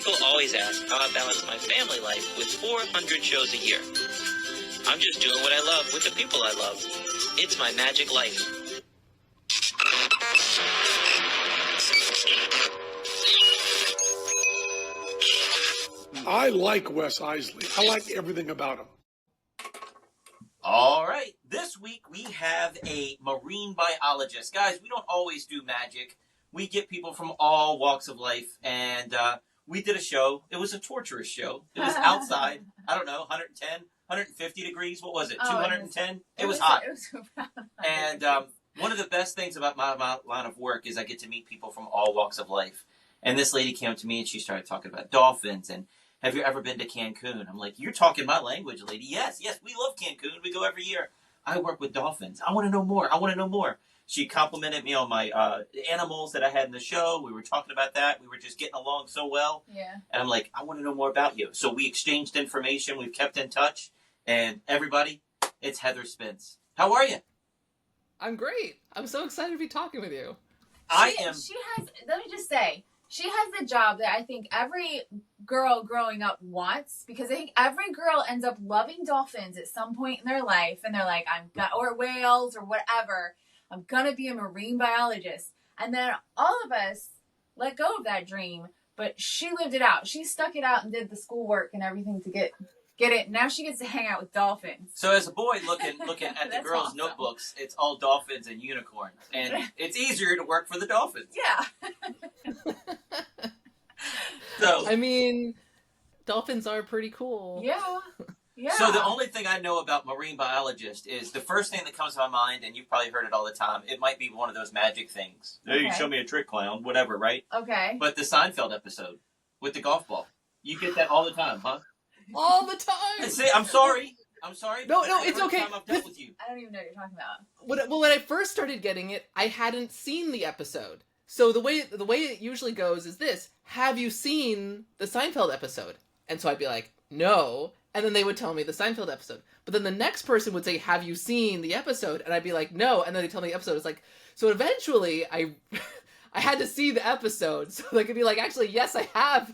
People always ask how I balance my family life with 400 shows a year. I'm just doing what I love with the people I love. It's my magic life. I like Wes Iseli. I like everything about him. All right. This week we have a marine biologist. Guys, we don't always do magic. We get people from all walks of life, and we did a show. It was a torturous show. It was outside. I don't know, 110, 150 degrees. What was it, 210? It was hot. It was And one of the best things about my line of work is I get to meet people from all walks of life. And this lady came up to me, and she started talking about dolphins and have you ever been to Cancun? I'm like, you're talking my language, lady. Yes, we love Cancun. We go every year. I work with dolphins. I want to know more. She complimented me on my animals that I had in the show. We were talking about that. We were just getting along so well. Yeah. And I'm like, I want to know more about you. So we exchanged information. We've kept in touch. And everybody, it's Heather Spence. How are you? I'm great. I'm so excited to be talking with you. She has, let me just say, she has the job that I think every girl growing up wants, because I think every girl ends up loving dolphins at some point in their life, and they're like, or whales or whatever, I'm gonna be a marine biologist. And then all of us let go of that dream, but she lived it out. She stuck it out and did the schoolwork and everything to get it. Now she gets to hang out with dolphins. So as a boy looking at the girls' awesome. Notebooks, it's all dolphins and unicorns, and it's easier to work for the dolphins. Yeah. So I mean, dolphins are pretty cool. Yeah. Yeah. So the only thing I know about marine biologist is the first thing that comes to my mind, and you've probably heard it all the time. It might be one of those magic things. Hey, Okay. show me a trick, clown. Whatever, right? Okay. But the Seinfeld episode with the golf ball, you get that all the time, huh? All the time. And say, I'm sorry. No, Every it's okay. time I've dealt with you. I don't even know what you're talking about. When I first started getting it, I hadn't seen the episode. So the way it usually goes is this: have you seen the Seinfeld episode? And so I'd be like, no. And then they would tell me the Seinfeld episode. But then the next person would say, have you seen the episode? And I'd be like, no. And then they tell me the episode. It's like, so eventually I had to see the episode so they could be like, actually, yes, I have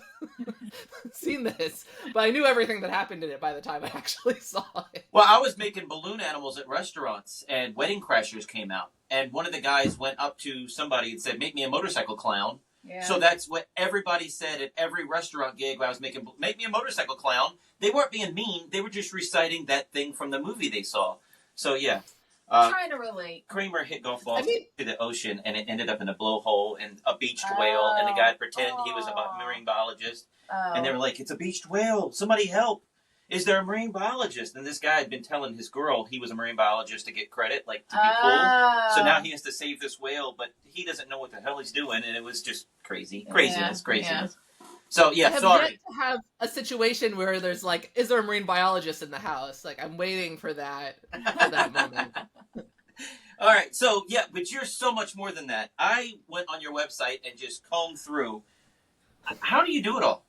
seen this. But I knew everything that happened in it by the time I actually saw it. Well, I was making balloon animals at restaurants, and Wedding Crashers came out. And one of the guys went up to somebody and said, make me a motorcycle clown. Yeah. So that's what everybody said at every restaurant gig where I was make me a motorcycle clown. They weren't being mean. They were just reciting that thing from the movie they saw. So, yeah. Trying to relate. Kramer hit golf balls to the ocean, and it ended up in a blowhole and a beached whale. And the guy pretended he was a marine biologist. And they were like, it's a beached whale. Somebody help. Is there a marine biologist? And this guy had been telling his girl he was a marine biologist to get credit, like to be cool. So now he has to save this whale, but he doesn't know what the hell he's doing. And it was just craziness. Yeah. So, yeah, I have sorry. yet to have a situation where there's like, is there a marine biologist in the house? Like, I'm waiting for that moment. All right, so, yeah, but you're so much more than that. I went on your website and just combed through. How do you do it all?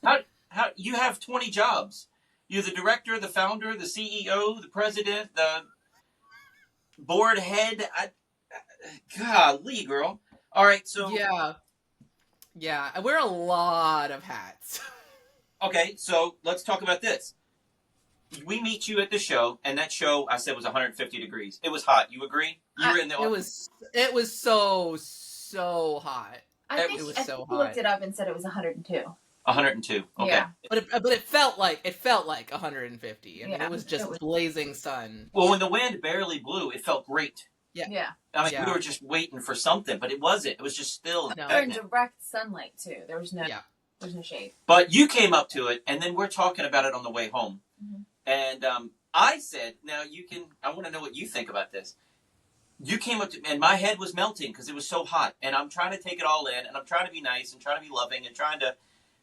How you have 20 jobs. You're the director, the founder, the CEO, the president, the board head. Golly, girl. All right, so... Yeah, I wear a lot of hats. Okay, so let's talk about this. We meet you at the show, and that show, I said, was 150 degrees. It was hot. You agree? You were in the office. It was so hot. I think it was I so think you hot. looked it up and said it was 102. 102. Okay. Yeah. But it felt like 150. I mean, Yeah, it was just it was- blazing sun. Well, when the wind barely blew, it felt great. Yeah. I mean, Yeah. we were just waiting for something, but it wasn't. It was just still and No. They're in stagnant. direct sunlight too. There was no Yeah. there's no shade. But you came up to it, and then we're talking about it on the way home. Mhm. And I said, now I want to know what you think about this. You came up to and my head was melting because it was so hot. And I'm trying to take it all in, and I'm trying to be nice and trying to be loving and trying to,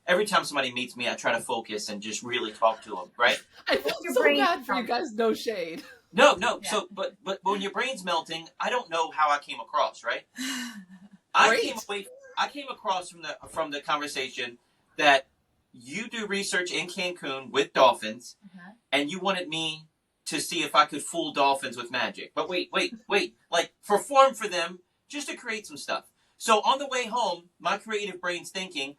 every time somebody meets me, I try to focus and just really talk to them, right? I feel Your so brain bad for you melted. guys. No shade. No. Yeah. So, but when your brain's melting, I don't know how I came across, right? I came across from the conversation that you do research in Cancun with dolphins, and you wanted me to see if I could fool dolphins with magic. But wait, like perform for them just to create some stuff. So on the way home, my creative brain's thinking,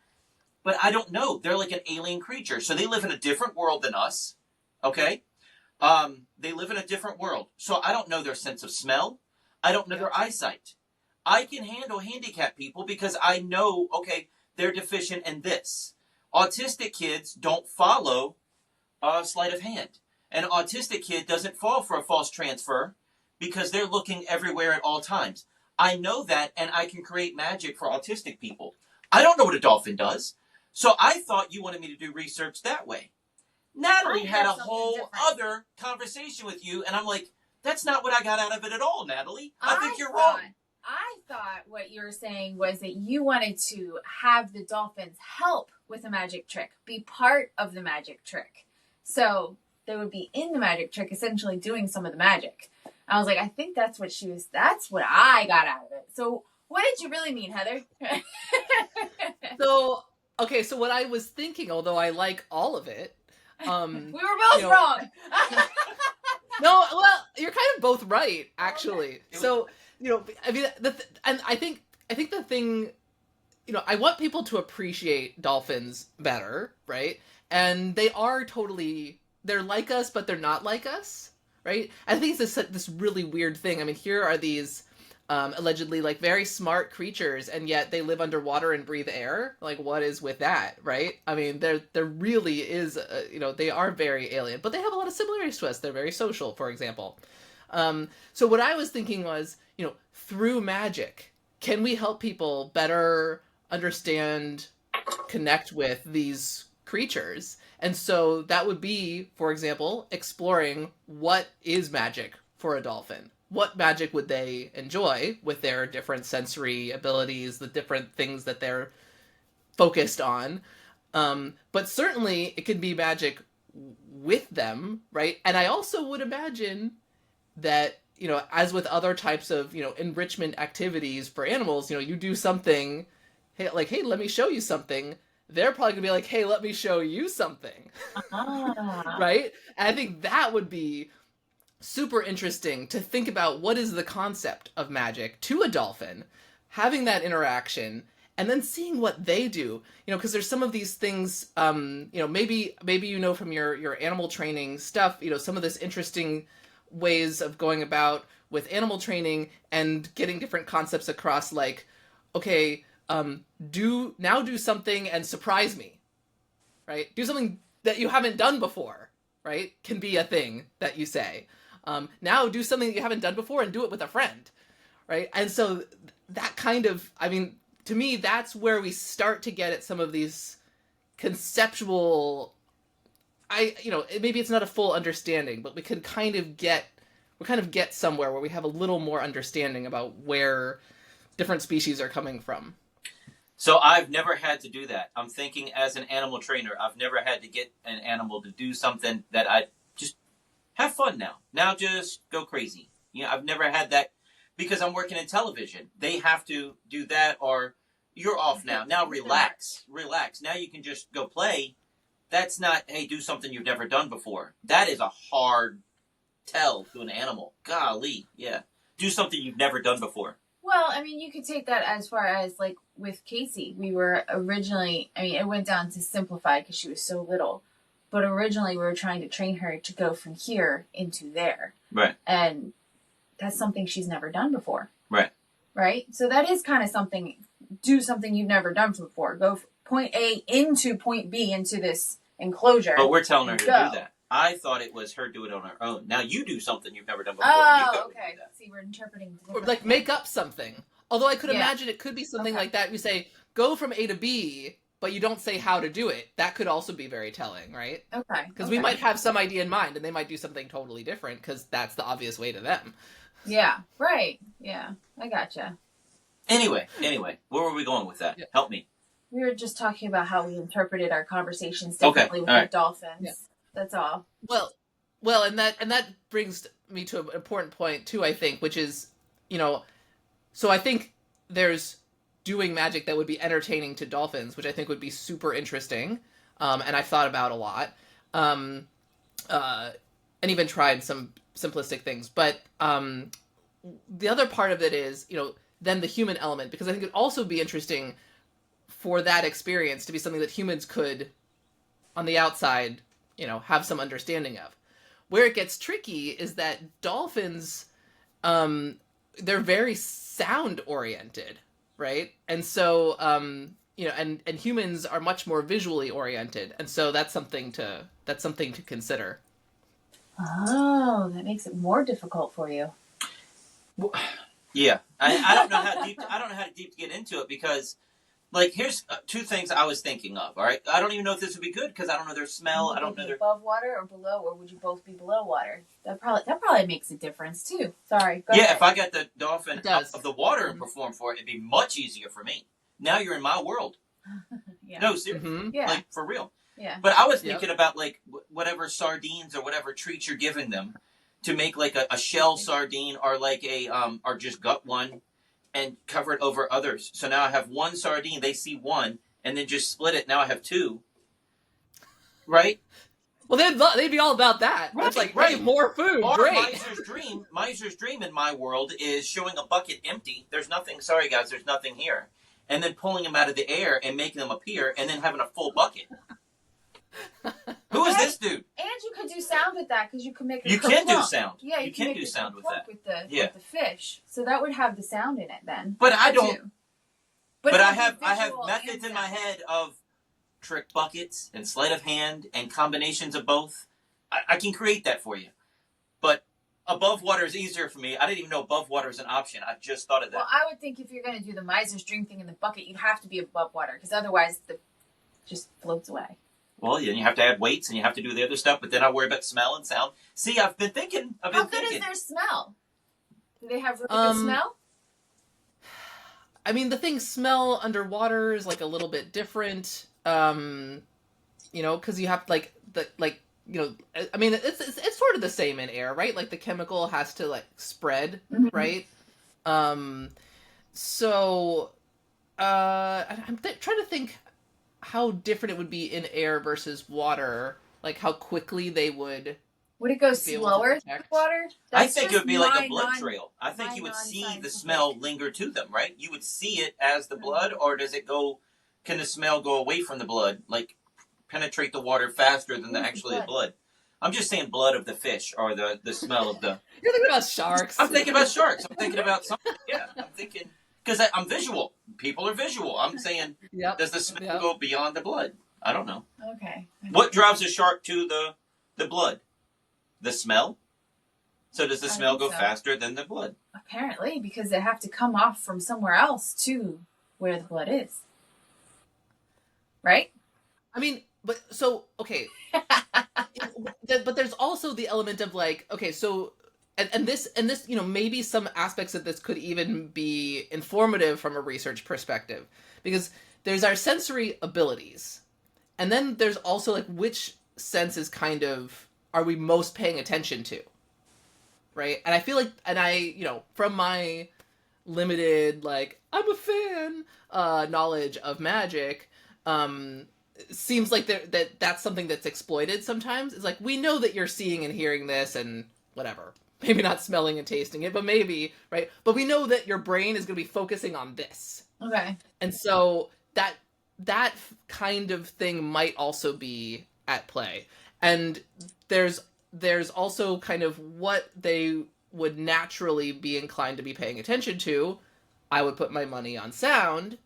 but I don't know. They're like an alien creature. So they live in a different world than us. Okay? They live in a different world. So I don't know their sense of smell. I don't know their eyesight. I can handle handicapped people because I know, okay, they're deficient in this. Autistic kids don't follow sleight of hand. An autistic kid doesn't fall for a false transfer because they're looking everywhere at all times. I know that, and I can create magic for autistic people. I don't know what a dolphin does. So I thought you wanted me to do research that way. Natalie had a whole other conversation with you, and I'm like, that's not what I got out of it at all, Natalie. I think you're wrong. I thought what you were saying was that you wanted to have the dolphins help with a magic trick, be part of the magic trick. So they would be in the magic trick, essentially doing some of the magic. I was like, I think that's what I got out of it. So what did you really mean, Heather? So what I was thinking, although I like all of it, we were both wrong. No, well, you're kind of both right, actually. So, I mean, and I think the thing, I want people to appreciate dolphins better, right? And they're like us, but they're not like us, right? I think it's this really weird thing. I mean, here are these allegedly like very smart creatures, and yet they live underwater and breathe air. Like, what is with that, right? I mean, there really is, they are very alien, but they have a lot of similarities to us. They're very social, for example. So what I was thinking was, through magic, can we help people better understand, connect with these creatures? And so that would be, for example, exploring what is magic for a dolphin. What magic would they enjoy with their different sensory abilities, the different things that they're focused on? But certainly it can be magic with them, right? And I also would imagine that, as with other types of, enrichment activities for animals, you do something, hey, let me show you something. They're probably gonna be like, hey, let me show you something. Right? And I think that would be super interesting to think about what is the concept of magic to a dolphin, having that interaction, and then seeing what they do. Because there's some of these things, maybe from your animal training stuff, some of this interesting ways of going about with animal training and getting different concepts across, like, okay, do something and surprise me, right? Do something that you haven't done before, right? Can be a thing that you say. Now do something that you haven't done before and do it with a friend, right? And so that kind of, I mean, to me, that's where we start to get at some of these conceptual, maybe it's not a full understanding, but we kind of get somewhere where we have a little more understanding about where different species are coming from. So I've never had to do that. I'm thinking as an animal trainer, I've never had to get an animal to do something that I just have fun now. Now just go crazy. I've never had that because I'm working in television. They have to do that or you're off now. Now relax. Now you can just go play. That's not, hey, do something you've never done before. That is a hard tell to an animal. Golly, yeah. Do something you've never done before. Well, I mean, you could take that as far as, like, with Casey. We were originally, it went down to simplified because she was so little. But originally we were trying to train her to go from here into there. Right. And that's something she's never done before. Right. Right? So that is kind of do something you've never done before. Go from point A into point B into this enclosure. But we're telling her to do that. I thought it was her do it on her own. Now you do something you've never done before. Oh, okay. See, we're interpreting. Or like make up something. Although I could imagine it could be something like that. You say, go from A to B, but you don't say how to do it. That could also be very telling, right? Okay. Because we might have some idea in mind, and they might do something totally different, because that's the obvious way to them. Yeah, right. Yeah, I gotcha. Anyway, where were we going with that? Yeah. Help me. We were just talking about how we interpreted our conversations differently with the dolphins. Yeah. That's all. Well, and that brings me to an important point too, I think, which is, so I think there's doing magic that would be entertaining to dolphins, which I think would be super interesting, and I've thought about a lot, and even tried some simplistic things. But the other part of it is, then the human element, because I think it'd also be interesting for that experience to be something that humans could, on the outside, have some understanding of. Where it gets tricky is that dolphins, they're very sound oriented, right? And so, and humans are much more visually oriented, and so that's something to consider. Oh, that makes it more difficult for you. Yeah, I don't know how deep to get into it, because, like, here's two things I was thinking of. All right, I don't even know if this would be good because I don't know their smell. Would I don't you know be their above water or below, or would you both be below water? That probably makes a difference too. Sorry. Go Yeah, ahead. if I got the dolphin It out does. of the water and perform for it, it'd be much easier for me. Now you're in my world. Yeah. No, seriously, Mm-hmm. Yeah. like, for real. Yeah. But I was Yep. thinking about, like, whatever sardines or whatever treats you're giving them, to make like a shell sardine, or like or just gut one and cover it over others. So now I have one sardine, they see one, and then just split it. Now I have two. Right? Well, they'd be all about that. Right, It's like, right. hey, more food, Or great. Miser's dream in my world is showing a bucket empty. There's nothing, sorry guys, there's nothing here. And then pulling them out of the air and making them appear, and then having a full bucket. Who is this dude? And you could do sound with that, because you could make it. You can do kerplunk. sound. Yeah, You can make do it sound with kerplunk that. with the fish. So that would have the sound in it then. But I don't. Too. But it I would be have visual methods and in my sound. head of trick buckets and sleight of hand and combinations of both. I can create that for you. But above water is easier for me. I didn't even know above water is an option. I just thought of that. Well, I would think if you're going to do the miser's dream thing in the bucket, you'd have to be above water, because otherwise the just floats away. Well, then you have to add weights and you have to do the other stuff, but then I worry about smell and sound. See, I've been thinking. How good is their smell? Do they have really good smell? I mean, the things smell underwater is like a little bit different, because you have I mean, it's sort of the same in air, right? Like the chemical has to like spread, right? So, I'm trying to think how different it would be in air versus water, like how quickly they would. Would it go be able to slower through detect. water? I That's think it just would be like my a blood trail. I think my you would see the non-scientific- smell linger to them, right? You would see it as the blood, or does it go? Can the smell go away from the blood, like penetrate the water faster than the Where's the actually blood? blood? I'm just saying blood of the fish, or the smell of the. You're thinking about sharks. I'm thinking about sharks. I'm thinking about something. Yeah, I'm thinking because I'm visual. People are visual. I'm saying, Yep. does the smell Yep. go beyond the blood? I don't know. Okay. What drives a shark to the blood? The smell. So does the I smell think go so. faster than the blood? Apparently, because they have to come off from somewhere else to where the blood is. Right? I mean, but so okay. But there's also the element of like, okay, so and this maybe some aspects of this could even be informative from a research perspective, because there's our sensory abilities, and then there's also like which senses kind of are we most paying attention to, right? And I feel like, and I from my limited like I'm a fan knowledge of magic, seems like that's something that's exploited sometimes. It's like, we know that you're seeing and hearing this and whatever. Maybe not smelling and tasting it, but maybe, right? But we know that your brain is going to be focusing on this. Okay. And so that kind of thing might also be at play. And there's also kind of what they would naturally be inclined to be paying attention to. I would put my money on sound.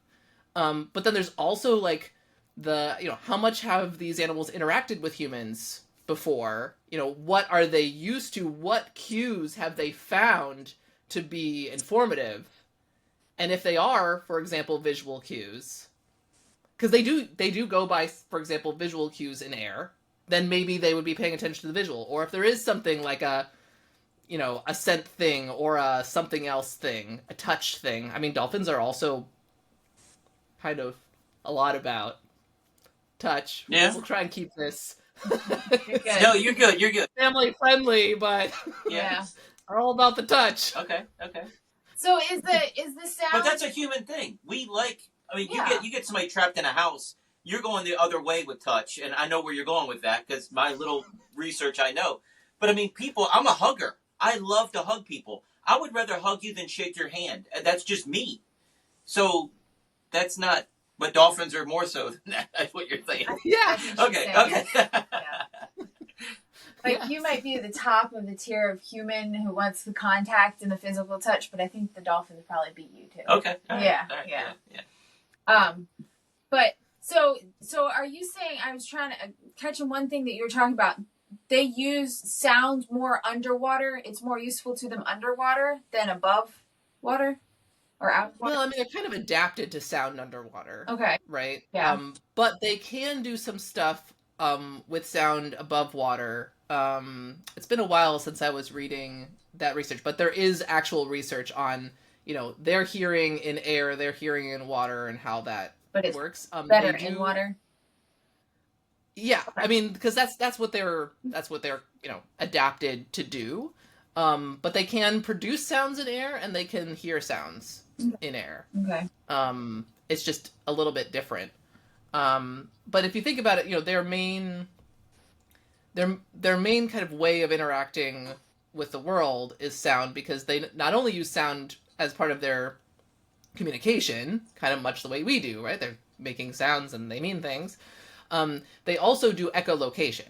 But then there's also like how much have these animals interacted with humans before? What are they used to? What cues have they found to be informative? And if they are, for example, visual cues, because they do go by, for example, visual cues in air, then maybe they would be paying attention to the visual. Or if there is something like a scent thing or a something else thing, a touch thing. I mean, dolphins are also kind of a lot about touch. Yeah. We'll try and keep this You're good. No, you're good. You're good. family friendly, but Yeah. are all about the touch. Okay. So is the sound? But that's a human thing. We like. I mean, Yeah. you get somebody trapped in a house. You're going the other way with touch, and I know where you're going with that because my little research, I know. But I mean, people. I'm a hugger. I love to hug people. I would rather hug you than shake your hand. That's just me. So that's not But dolphins are more so than that. That's what you're saying. Yeah. That's what she's Okay. saying. Okay. Yeah. Like Yes. you might be the top of the tier of human who wants the contact and the physical touch, but I think the dolphins probably beat you too. Okay. All right. Yeah, All right. yeah. But so are you saying, I was trying to catch on one thing that you were talking about, they use sound more underwater, it's more useful to them underwater than above water or out of water? Well, I mean, they're kind of adapted to sound underwater. Okay. Right? Yeah. But they can do some stuff with sound above water. It's been a while since I was reading that research, but there is actual research on, their hearing in air, their hearing in water, and how that But it's works. better They in do- water. Yeah, I mean, because that's what they're adapted to do. But they can produce sounds in air, and they can hear sounds in air. Okay. It's just a little bit different. But if you think about it, their main kind of way of interacting with the world is sound, because they not only use sound as part of their communication, kind of much the way we do, right? They're making sounds and they mean things. They also do echolocation.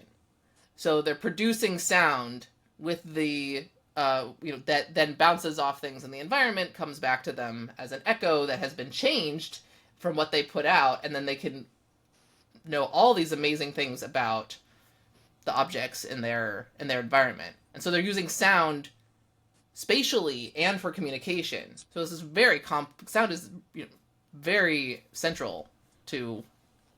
So they're producing sound with the that then bounces off things in the environment, comes back to them as an echo that has been changed from what they put out, and then they can know all these amazing things about the objects in their environment. And so they're using sound spatially and for communication. So this is very sound is very central to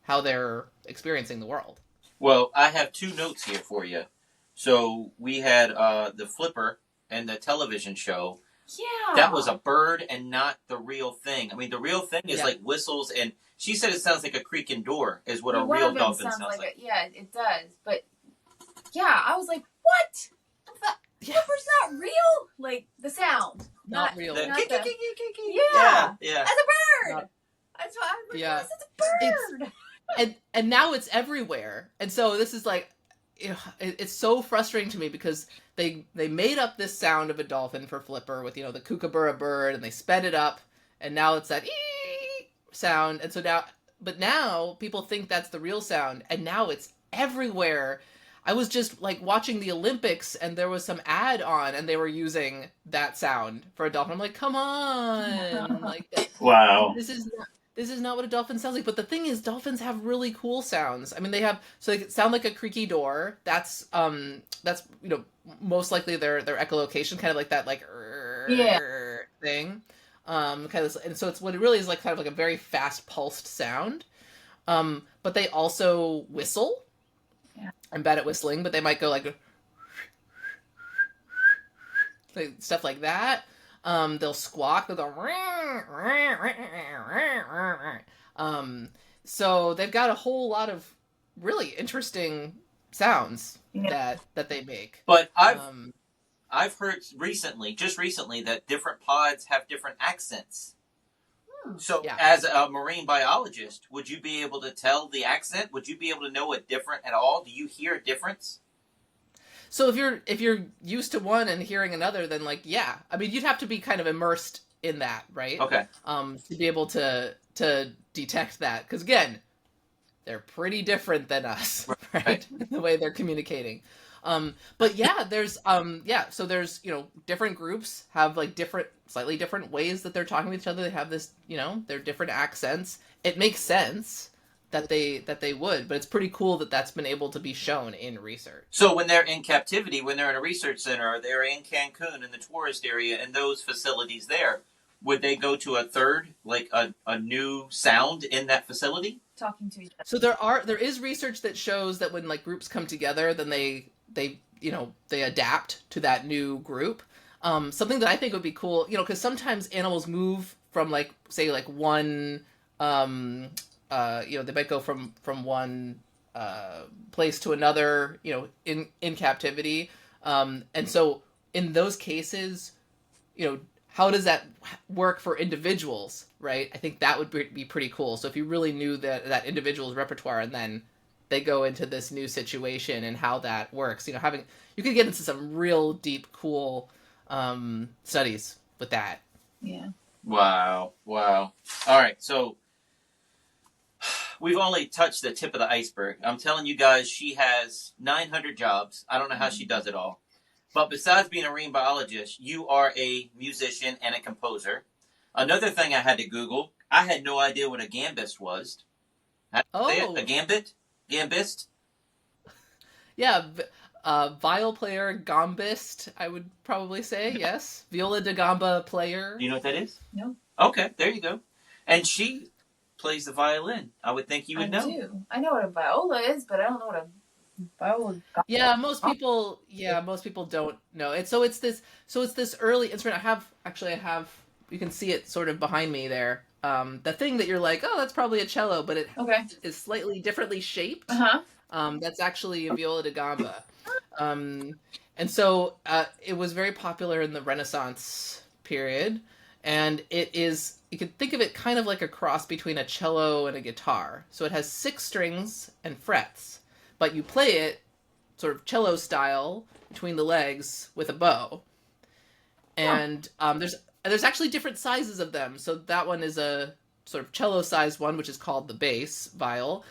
how they're experiencing the world. Well, I have 2 notes here for you. So we had the flipper and the television show. Yeah. That was a bird and not the real thing. I mean, the real thing is Yeah. like whistles, and she said it sounds like a creaking door is what a One real of them dolphin sounds like. yeah, it does. But yeah, I was like, what? The Yeah. flipper's not real? Like the sound. Not real. The not kick, the- kick, kick, kick, kick. Yeah. Yeah. As a bird. Not- That's what I was like, Yeah. yes, it's a bird. And now it's everywhere. And so this is like, it's so frustrating to me, because they made up this sound of a dolphin for Flipper with the kookaburra bird, and they sped it up, and now it's that ee sound. And so now people think that's the real sound, and now it's everywhere. I was just like watching the Olympics, and there was some ad on, and they were using that sound for a dolphin. I'm like, come on, like Wow. this is not what a dolphin sounds like. But the thing is, dolphins have really cool sounds. I mean, they sound like a creaky door. That's most likely their echolocation, kind of like that thing. Kind of, and so it's what it really is, like kind of like a very fast pulsed sound. But they also whistle. Yeah. I'm bad at whistling, but they might go like stuff like that. They'll squawk. They'll go. So they've got a whole lot of really interesting sounds that they make. But Um, I've heard just recently, that different pods have different accents. So, Yeah. as a marine biologist, would you be able to tell the accent? Would you be able to know it different at all? Do you hear a difference? So if you're used to one and hearing another, then yeah, I mean, you'd have to be kind of immersed in that, right? Okay. To be able to detect that, because again, they're pretty different than us, right? The way they're communicating. But yeah, there's so there's different groups have slightly different ways that they're talking with each other. They have this their different accents. It makes sense that they would, but it's pretty cool that that's been able to be shown in research. So when they're in captivity, when they're in a research center, or they're in Cancun in the tourist area, and those facilities there, would they go to a third, like a new sound in that facility? Talking to each other. So there is research that shows that when groups come together, then they adapt to that new group. Something that I think would be cool, because sometimes animals move from one they might go from one place to another, in captivity. And so in those cases, how does that work for individuals, right? I think that would be pretty cool. So if you really knew that individual's repertoire, and then they go into this new situation and how that works, you could get into some real deep, cool studies with that. Yeah. Wow. All right. So we've only touched the tip of the iceberg. I'm telling you guys, she has 900 jobs. I don't know how she does it all. But besides being a marine biologist, you are a musician and a composer. Another thing I had to Google, I had no idea what a gambist was. How do you say it? A gambit? Gambist? Yeah, viol player, gambist, I would probably say, yes. Viola da gamba player. Do you know what that is? No. Okay, there you go. And she plays the violin. I would think you would know. I do. I know what a viola is, but I don't know what a viola. Yeah, most people don't know. It's this early instrument. I have you can see it sort of behind me there. The thing that you're like, oh, that's probably a cello, but it is slightly differently shaped. That's actually a viola da gamba. And so it was very popular in the Renaissance period, and it is, you could think of it kind of like a cross between a cello and a guitar. So it has 6 strings and frets, but you play it sort of cello style between the legs with a bow. And there's actually different sizes of them. So that one is a sort of cello-sized one, which is called the bass viol.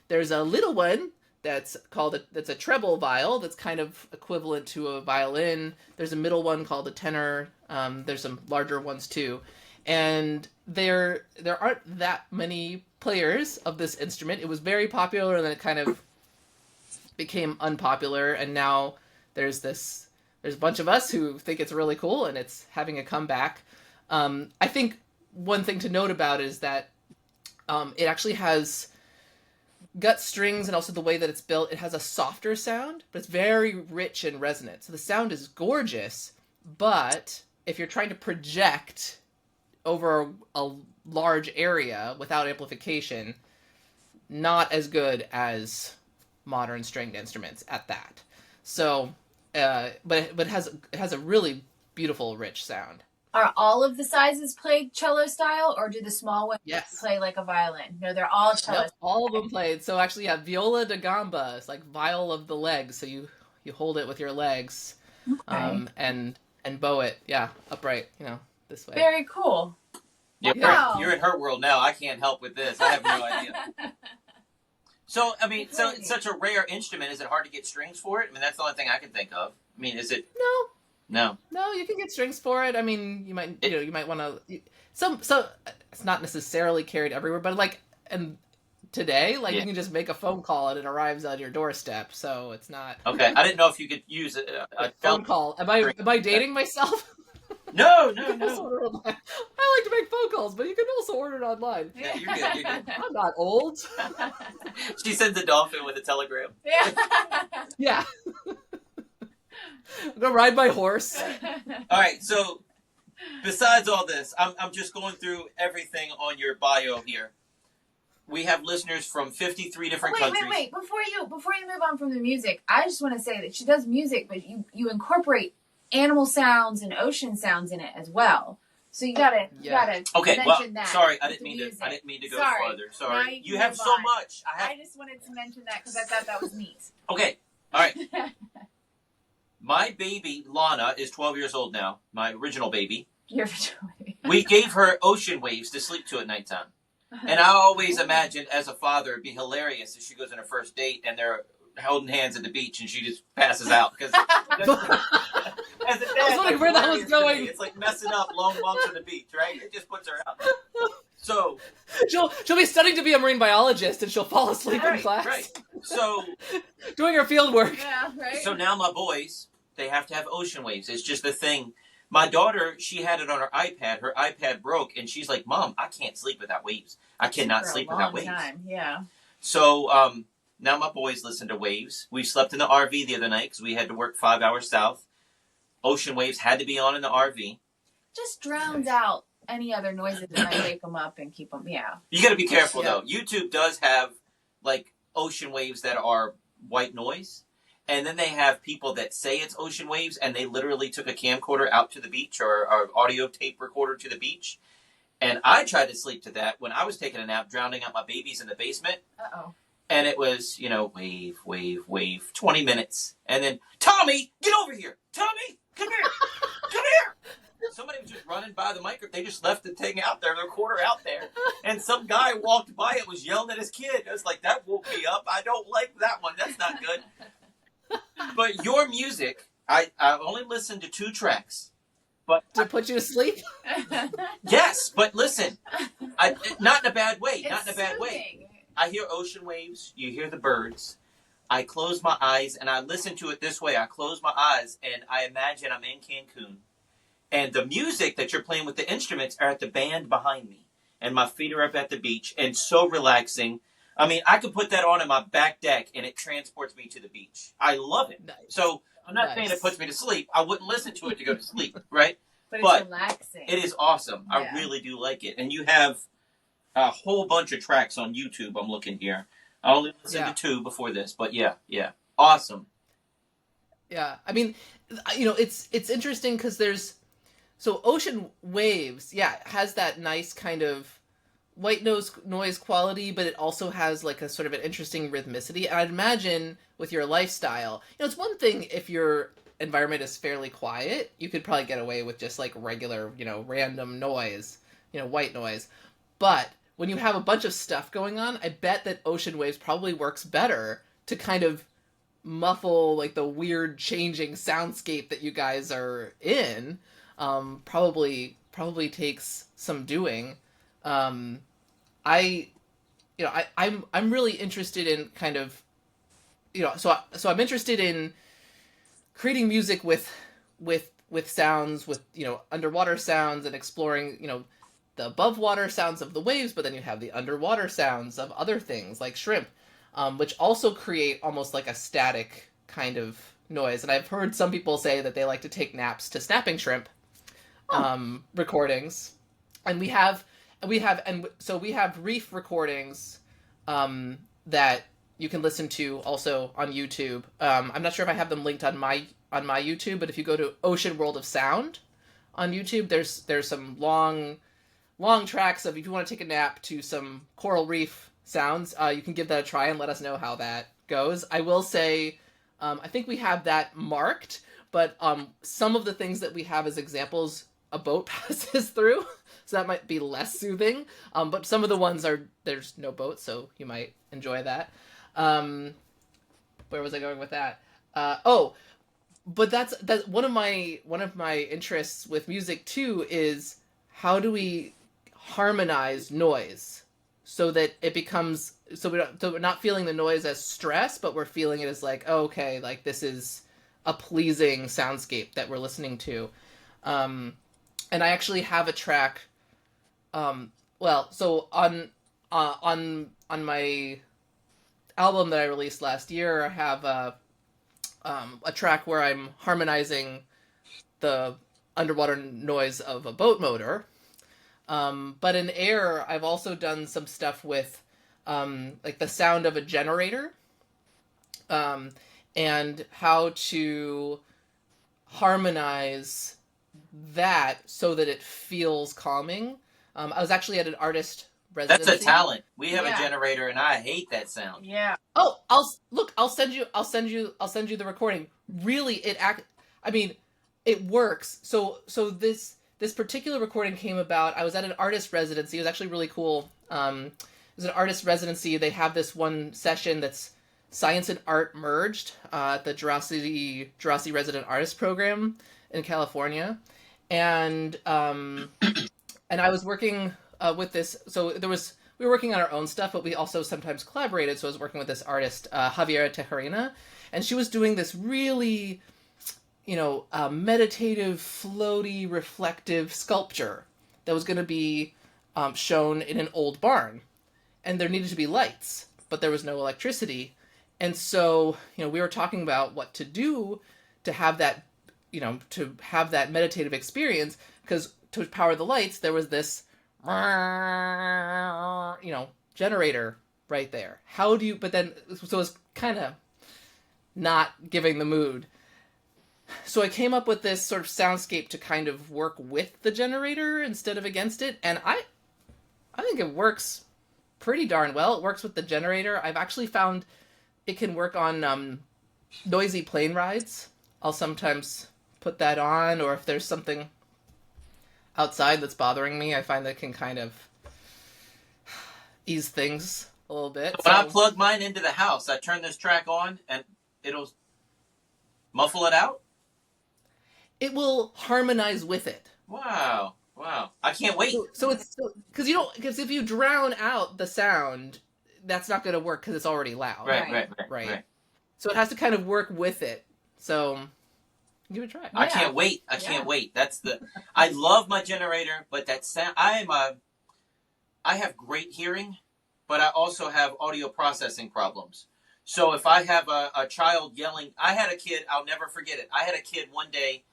There's a little one that's a treble viol that's kind of equivalent to a violin. There's a middle one called a tenor. There's some larger ones too. And there aren't that many players of this instrument. It was very popular, and then it kind of became unpopular, and now there's a bunch of us who think it's really cool, and it's having a comeback. I think one thing to note about it is that it actually has gut strings, and also the way that it's built, it has a softer sound, but it's very rich and resonant. So the sound is gorgeous, but if you're trying to project over a large area without amplification, not as good as modern stringed instruments at that. So, but it has a really beautiful, rich sound. Are all of the sizes played cello style, or do the small ones play like a violin? No, they're all cello. Nope, all of them played. So actually, yeah, viola da gamba. It's like viol of the legs. So you hold it with your legs, and bow it, upright, this way. Very cool. Yeah, wow. You're in her world now. I can't help with this. I have no idea. So, I mean, so it's such a rare instrument. Is it hard to get strings for it? I mean, that's the only thing I can think of. I mean, is it? No, you can get strings for it. I mean, you might want to. So it's not necessarily carried everywhere, but today, you can just make a phone call and it arrives on your doorstep. So it's not. Okay, I didn't know if you could use a phone call. Am I dating myself? No. I like to make phone calls, but you can also order it online. Yeah, you're good. I'm not old. She sends a dolphin with a telegram. Yeah. I'm gonna ride my horse. All right, so besides all this, I'm just going through everything on your bio here. We have listeners from 53 different countries. Wait. Before you move on from the music, I just want to say that she does music, but you incorporate animal sounds and ocean sounds in it as well. So you gotta mention that. Sorry, I didn't mean to go further. Sorry. You have so much. I just wanted to mention that because I thought that was neat. Okay. All right. My baby, Lana, is 12 years old now. My original baby. Your original baby. We gave her ocean waves to sleep to at nighttime. And I always imagined as a father it'd be hilarious if she goes on her first date and they're holding hands at the beach and she just passes out. Because as a dad, I was wondering where that was going. It's like messing up long walks on the beach, right? It just puts her out. So she'll be studying to be a marine biologist and she'll fall asleep in class. Right. So doing her field work. Yeah, right. So now my boys, they have to have ocean waves. It's just a thing. My daughter, she had it on her iPad. Her iPad broke, and she's like, "Mom, I can't sleep without waves. I cannot sleep without waves." Yeah. So now my boys listen to waves. We slept in the RV the other night because we had to work 5 hours south. Ocean waves had to be on in the RV. Just drowns out any other noises that might wake them up and keep them. Yeah. You got to be careful though. YouTube does have ocean waves that are white noise. And then they have people that say it's ocean waves, and they literally took a camcorder out to the beach or audio tape recorder to the beach. And I tried to sleep to that when I was taking a nap, drowning out my babies in the basement. Uh-oh. And it was, wave, wave, wave, 20 minutes. And then, Tommy, get over here. Tommy, come here. Come here. somebody was just running by the microphone. They just left the thing out there, the recorder out there. And some guy walked by and was yelling at his kid. I was like, that woke me up. I don't like that one. That's not good. But your music, I only listened to 2 tracks. But To put you to sleep? yes, but listen, not in a bad way. It's Not in a bad way. soothing. I hear ocean waves. You hear the birds. I close my eyes and I listen to it this way. I close my eyes and I imagine I'm in Cancun. And the music that you're playing with the instruments are at the band behind me. And my feet are up at the beach and so relaxing. I mean, I could put that on in my back deck and it transports me to the beach. I love it. Nice. So I'm not saying it puts me to sleep. I wouldn't listen to it to go to sleep, right? But But it's relaxing. It is awesome. Yeah. I really do like it. And you have a whole bunch of tracks on YouTube. I'm looking here. I only listened to 2 before this, but yeah. Awesome. Yeah, I mean, it's interesting because so ocean waves, has that nice kind of white noise quality, but it also has like a sort of an interesting rhythmicity. And I'd imagine with your lifestyle, it's one thing if your environment is fairly quiet, you could probably get away with just like regular, random noise, white noise. But when you have a bunch of stuff going on, I bet that ocean waves probably works better to kind of muffle like the weird changing soundscape that you guys are in. Probably takes some doing. I'm really interested in kind of, so I'm interested in creating music with sounds, with underwater sounds, and exploring the above water sounds of the waves, but then you have the underwater sounds of other things like shrimp, which also create almost like a static kind of noise. And I've heard some people say that they like to take naps to snapping shrimp recordings, and we have reef recordings that you can listen to also on YouTube. I'm not sure if I have them linked on my YouTube, but if you go to Ocean World of Sound on YouTube, there's some long tracks of, if you want to take a nap to some coral reef sounds, you can give that a try and let us know how that goes. I will say, I think we have that marked, but some of the things that we have as examples, a boat passes through, so that might be less soothing. But some of the ones there's no boat, so you might enjoy that. Where was I going with that? But that's one of my interests with music too, is how do we harmonize noise so that it becomes, so we're not feeling the noise as stress, but we're feeling it as like, oh, okay, like this is a pleasing soundscape that we're listening to. And I actually have a track. So on my album that I released last year, I have a track where I'm harmonizing the underwater noise of a boat motor. But in air, I've also done some stuff with like the sound of a generator, and how to harmonize that so that it feels calming. I was actually at an artist residency. That's a talent. We have Yeah. a generator, and I hate that sound. Yeah. Oh, I'll send you the recording. Really, it works. So this particular recording came about. I was at an artist residency. It was actually really cool. It was an artist residency. They have this one session that's science and art merged at the Jurassic Resident Artist Program in California, and I was working with this. So we were working on our own stuff, but we also sometimes collaborated. So I was working with this artist, Javiera Tejerina, and she was doing this really, meditative, floaty, reflective sculpture that was going to be shown in an old barn. And there needed to be lights, but there was no electricity. And so, we were talking about what to do to have that, to have that meditative experience, because to power the lights, there was this, generator right there. So it's kind of not giving the mood. So I came up with this sort of soundscape to kind of work with the generator instead of against it. And I think it works pretty darn well. It works with the generator. I've actually found it can work on noisy plane rides. I'll sometimes put that on, or if there's something outside that's bothering me. I find that can kind of ease things a little bit. When I plug mine into the house, I turn this track on and it'll muffle it out? It will harmonize with it. Wow. I can't wait. So it's because if you drown out the sound, that's not going to work because it's already loud. Right. So it has to kind of work with it. So give it a try. I can't wait. I can't wait. I love my generator, but that sound, I have great hearing, but I also have audio processing problems. So if I have a child yelling, I had a kid, I'll never forget it. I had a kid one day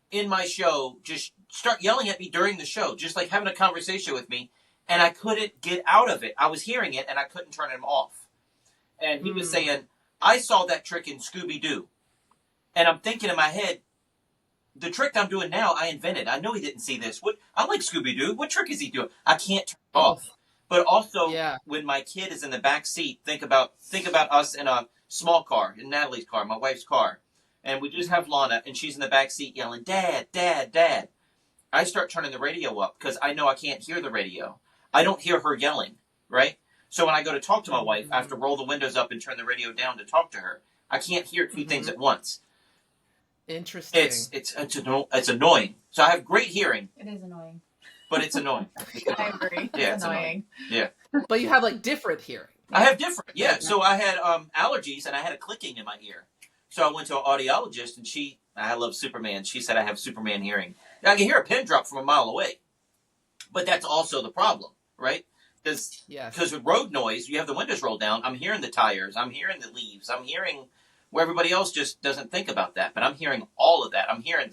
in my show just start yelling at me during the show, just like having a conversation with me, and I couldn't get out of it. I was hearing it, and I couldn't turn him off. And he was saying, I saw that trick in Scooby-Doo. And I'm thinking in my head, the trick I'm doing now, I invented. I know he didn't see this. I like Scooby-Doo. What trick is he doing? I can't turn it off. But also, when my kid is in the back seat, think about us in a small car, in Natalie's car, my wife's car. And we just have Lana, and she's in the back seat yelling, Dad, Dad, Dad. I start turning the radio up because I know I can't hear the radio. I don't hear her yelling, right? So when I go to talk to my wife, I have to roll the windows up and turn the radio down to talk to her. I can't hear two things at once. Interesting. It's annoying. So I have great hearing. It is annoying. But it's annoying. I agree. Yeah, it's annoying. Yeah. But you have like different hearing. I have different. Yeah. So I had allergies and I had a clicking in my ear. So I went to an audiologist and I love Superman. She said I have Superman hearing. I can hear a pin drop from a mile away. But that's also the problem, right? Because with road noise, you have the windows rolled down. I'm hearing the tires. I'm hearing the leaves. I'm hearing where everybody else just doesn't think about that. But I'm hearing all of that. I'm hearing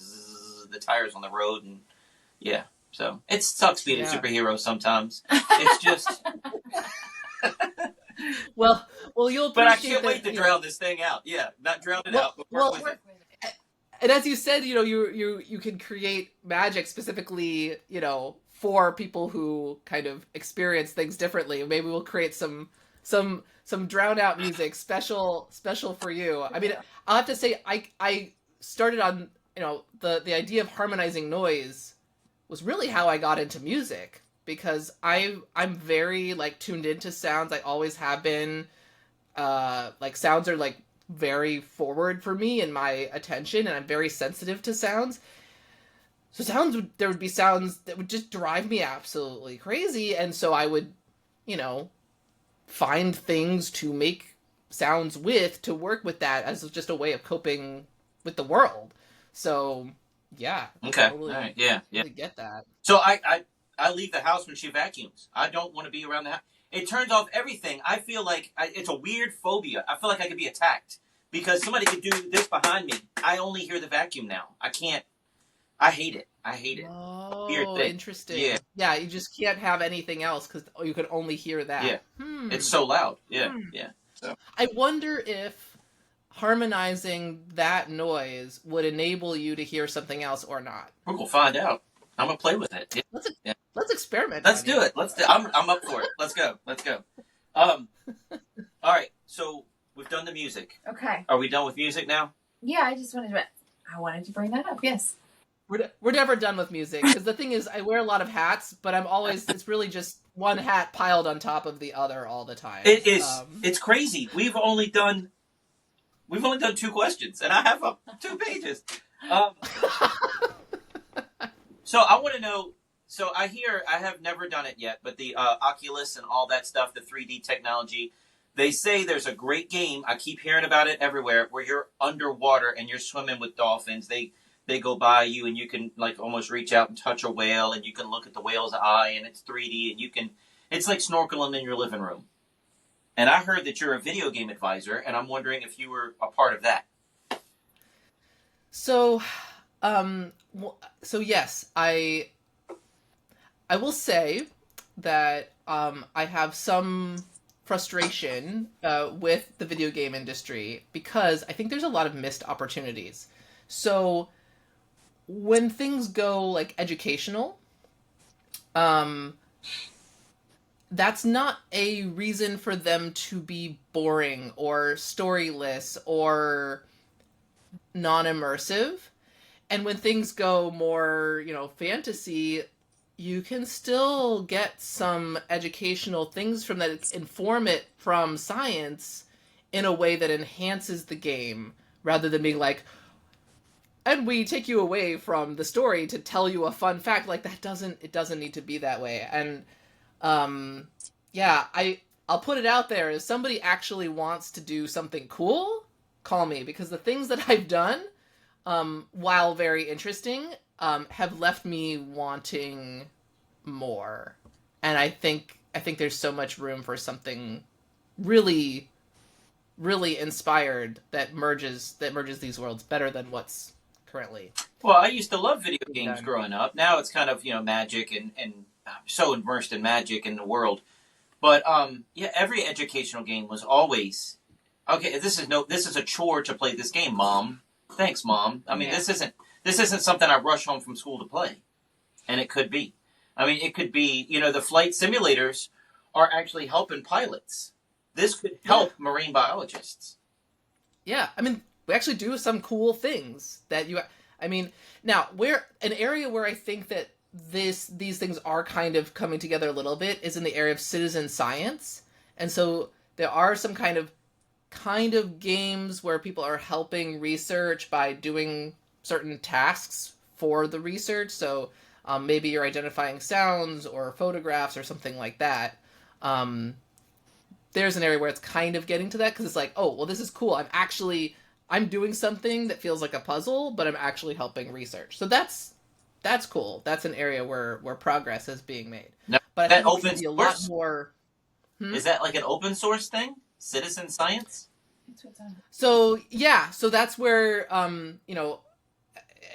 the tires on the road. And yeah. So it sucks being a superhero sometimes. It's just... Well, you'll appreciate But I can't wait to drown this thing out. Yeah, not drown it out, but work with it. And as you said, you can create magic specifically, for people who kind of experience things differently. Maybe we'll create some drown out music special for you. I mean, I'll have to say I started on, the idea of harmonizing noise was really how I got into music. Because I'm very tuned into sounds. I always have been. Sounds are very forward for me in my attention, and I'm very sensitive to sounds. So there would be sounds that would just drive me absolutely crazy, and so I would, find things to make sounds with to work with that as just a way of coping with the world. So yeah. Okay. Totally, all right. Yeah. Totally get that. So I leave the house when she vacuums. I don't want to be around the house. It turns off everything. I feel like it's a weird phobia. I feel like I could be attacked because somebody could do this behind me. I only hear the vacuum now. I can't. I hate it. Oh, weird thing. Interesting. Yeah. Yeah, you just can't have anything else because you can only hear that. Yeah. It's so loud. Yeah. Yeah. So I wonder if harmonizing that noise would enable you to hear something else or not. We'll find out. I'm gonna play with it. Let's experiment. Let's do it. I'm up for it. Let's go. All right. So we've done the music. Okay. Are we done with music now? Yeah, I wanted to bring that up. Yes. We're never done with music because the thing is, I wear a lot of hats, but it's really just one hat piled on top of the other all the time. It is. It's crazy. We've only done 2 questions, and I have 2 pages. So I want to know, so I have never done it yet, but the Oculus and all that stuff, the 3D technology, they say there's a great game, I keep hearing about it everywhere, where you're underwater and you're swimming with dolphins. They go by you and you can almost reach out and touch a whale and you can look at the whale's eye and it's 3D and it's like snorkeling in your living room. And I heard that you're a video game advisor and I'm wondering if you were a part of that. So... So yes, I will say that I have some frustration with the video game industry because I think there's a lot of missed opportunities. So when things go educational, that's not a reason for them to be boring or storyless or non-immersive. And when things go more, fantasy, you can still get some educational things from that, inform it from science in a way that enhances the game, rather than being like, and we take you away from the story to tell you a fun fact. Like, it doesn't need to be that way. And yeah, I'll put it out there, as somebody actually wants to do something cool, call me, because the things that I've done, while very interesting, have left me wanting more. And I think there's so much room for something really, really inspired that merges these worlds better than what's currently. Well, I used to love video games done. growing up. Now it's kind of, Magic, and I'm so immersed in Magic and the world. But yeah, every educational game was always, okay, this is a chore to play this game, Mom. Thanks, Mom. I mean, Yeah. this isn't something I rush home from school to play. And it could be. I mean, it could be, the flight simulators are actually helping pilots. This could help marine biologists. Yeah, I mean, we actually do some cool things that now, an area where I think that these things are kind of coming together a little bit is in the area of citizen science. And so there are some kind of games where people are helping research by doing certain tasks for the research. So maybe you're identifying sounds or photographs or something like that. There's an area where it's kind of getting to that, because it's like, oh, well, this is cool. I'm doing something that feels like a puzzle, but I'm actually helping research. So that's cool. That's an area where progress is being made. Now, But that I think open it could be a source? lot more. Is that like an open source thing? Citizen science? So yeah, so that's where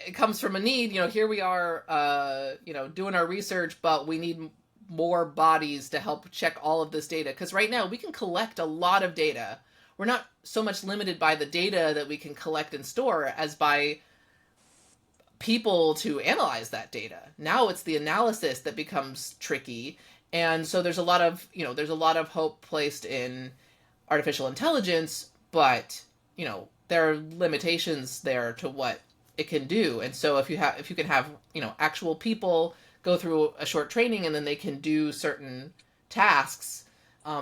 it comes from a need. Here we are, doing our research, but we need more bodies to help check all of this data. Because right now we can collect a lot of data. We're not so much limited by the data that we can collect and store as by people to analyze that data. Now it's the analysis that becomes tricky. And so there's a lot of hope placed in artificial intelligence, but, there are limitations there to what it can do. And so if you can have, actual people go through a short training and then they can do certain tasks,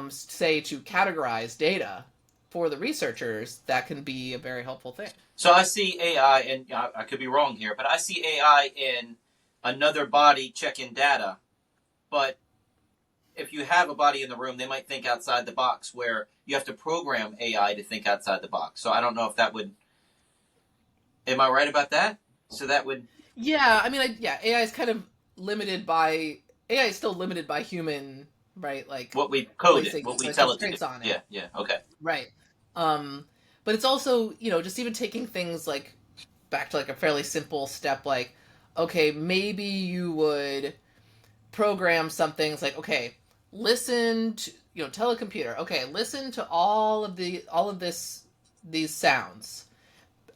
say to categorize data for the researchers, that can be a very helpful thing. So I see AI, and I could be wrong here, but I see AI in another body checking data. But if you have a body in the room, they might think outside the box, where you have to program AI to think outside the box. So I don't know if that would... Am I right about that? So that would... Yeah, I mean, AI is kind of AI is still limited by human, right? Like what we code it, what we tell it to do. On it. Yeah, okay. Right. But it's also, just even taking things like back to like a fairly simple step, like, okay, maybe you would program some things like, okay, listen to, tell a computer, okay, listen to all of these sounds.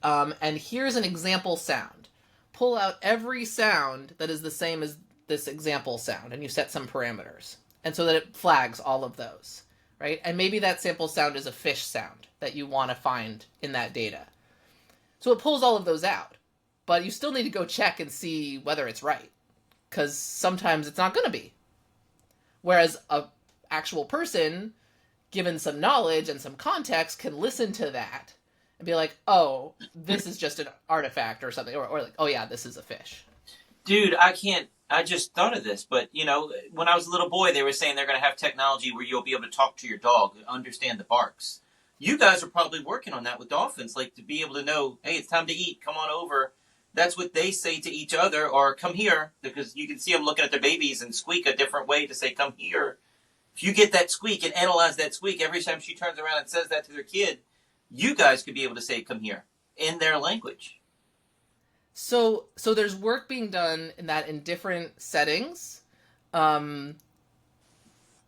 And here's an example sound. Pull out every sound that is the same as this example sound, and you set some parameters. And so that it flags all of those, right? And maybe that sample sound is a fish sound that you want to find in that data. So it pulls all of those out, but you still need to go check and see whether it's right, because sometimes it's not going to be. Whereas a actual person, given some knowledge and some context, can listen to that and be like, oh, this is just an artifact or something, or like, oh yeah, this is a fish. Dude, I just thought of this, but, when I was a little boy, they were saying they're going to have technology where you'll be able to talk to your dog, understand the barks. You guys are probably working on that with dolphins, like to be able to know, hey, it's time to eat, come on over. That's what they say to each other, or come here, because you can see them looking at their babies and squeak a different way to say, come here. If you get that squeak and analyze that squeak every time she turns around and says that to their kid, you guys could be able to say, come here, in their language. So there's work being done in that in different settings. I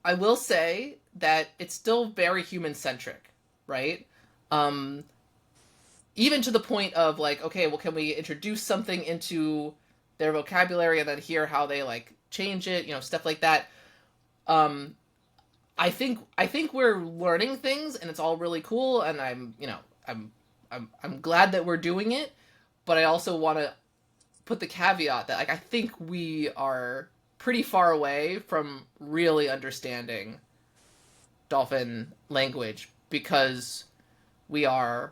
will say that it's still very human-centric, right? Even to the point of like, okay, well, can we introduce something into their vocabulary and then hear how they like change it, stuff like that. I think we're learning things and it's all really cool, and I'm glad that we're doing it, but I also want to put the caveat that like I think we are pretty far away from really understanding dolphin language because we are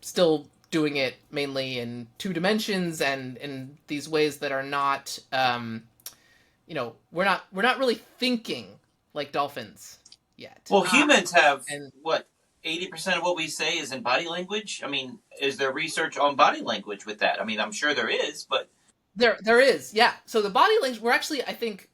still doing it mainly in 2 dimensions and in these ways that are not, we're not really thinking like dolphins yet. Well, humans have, and 80% of what we say is in body language? I mean, is there research on body language with that? I mean, I'm sure there is, but... There is, yeah. So the body language, we're actually, I think,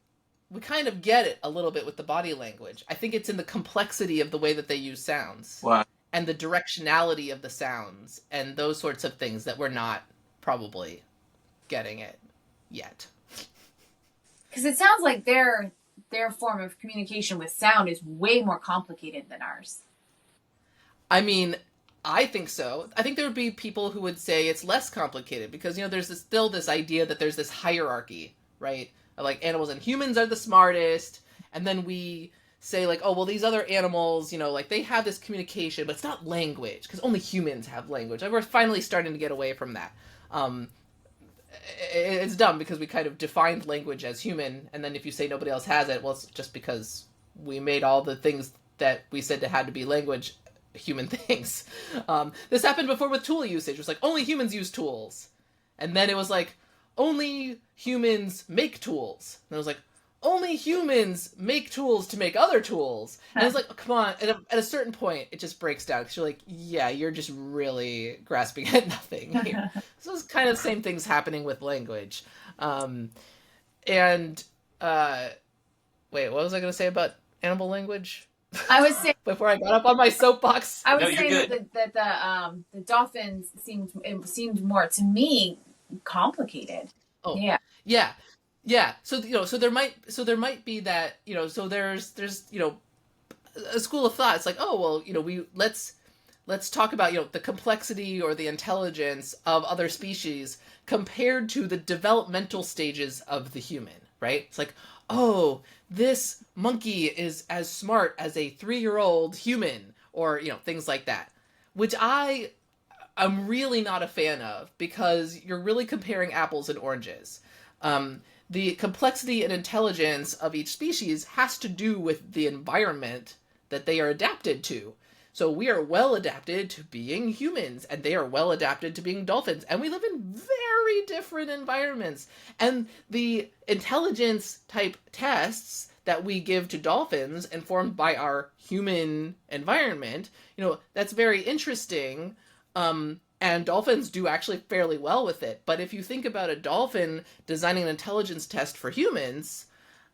we kind of get it a little bit with the body language. I think it's in the complexity of the way that they use sounds. Wow. And the directionality of the sounds and those sorts of things that we're not probably getting it yet. Because it sounds like their form of communication with sound is way more complicated than ours. I mean, I think so. I think there would be people who would say it's less complicated because, there's still this idea that there's this hierarchy, right? Like animals and humans are the smartest, and then we say like, oh, well, these other animals, like they have this communication, but it's not language because only humans have language. And we're finally starting to get away from that. It's dumb because we kind of defined language as human, and then if you say nobody else has it, well, it's just because we made all the things that we said had to be language human things. This happened before with tool usage. It was like, only humans use tools. And then it was like, only humans make tools. And it was like, only humans make tools to make other tools. And it's like, oh, come on. At a certain point, it just breaks down. Because you're like, yeah, you're just really grasping at nothing here. So it's kind of the same things happening with language. Wait, what was I going to say about animal language? I was saying before I got up on my soapbox. I was saying that the dolphins seemed more to me complicated. Oh yeah. So so there might be that so there's a school of thought. It's like, oh well let's talk about the complexity or the intelligence of other species compared to the developmental stages of the human, right? It's like, oh, this monkey is as smart as a 3-year-old human, or things like that, which I'm really not a fan of because you're really comparing apples and oranges. The complexity and intelligence of each species has to do with the environment that they are adapted to. So we are well adapted to being humans, and they are well adapted to being dolphins, and we live in very different environments. And the intelligence type tests that we give to dolphins, informed by our human environment, that's very interesting. And dolphins do actually fairly well with it. But if you think about a dolphin designing an intelligence test for humans,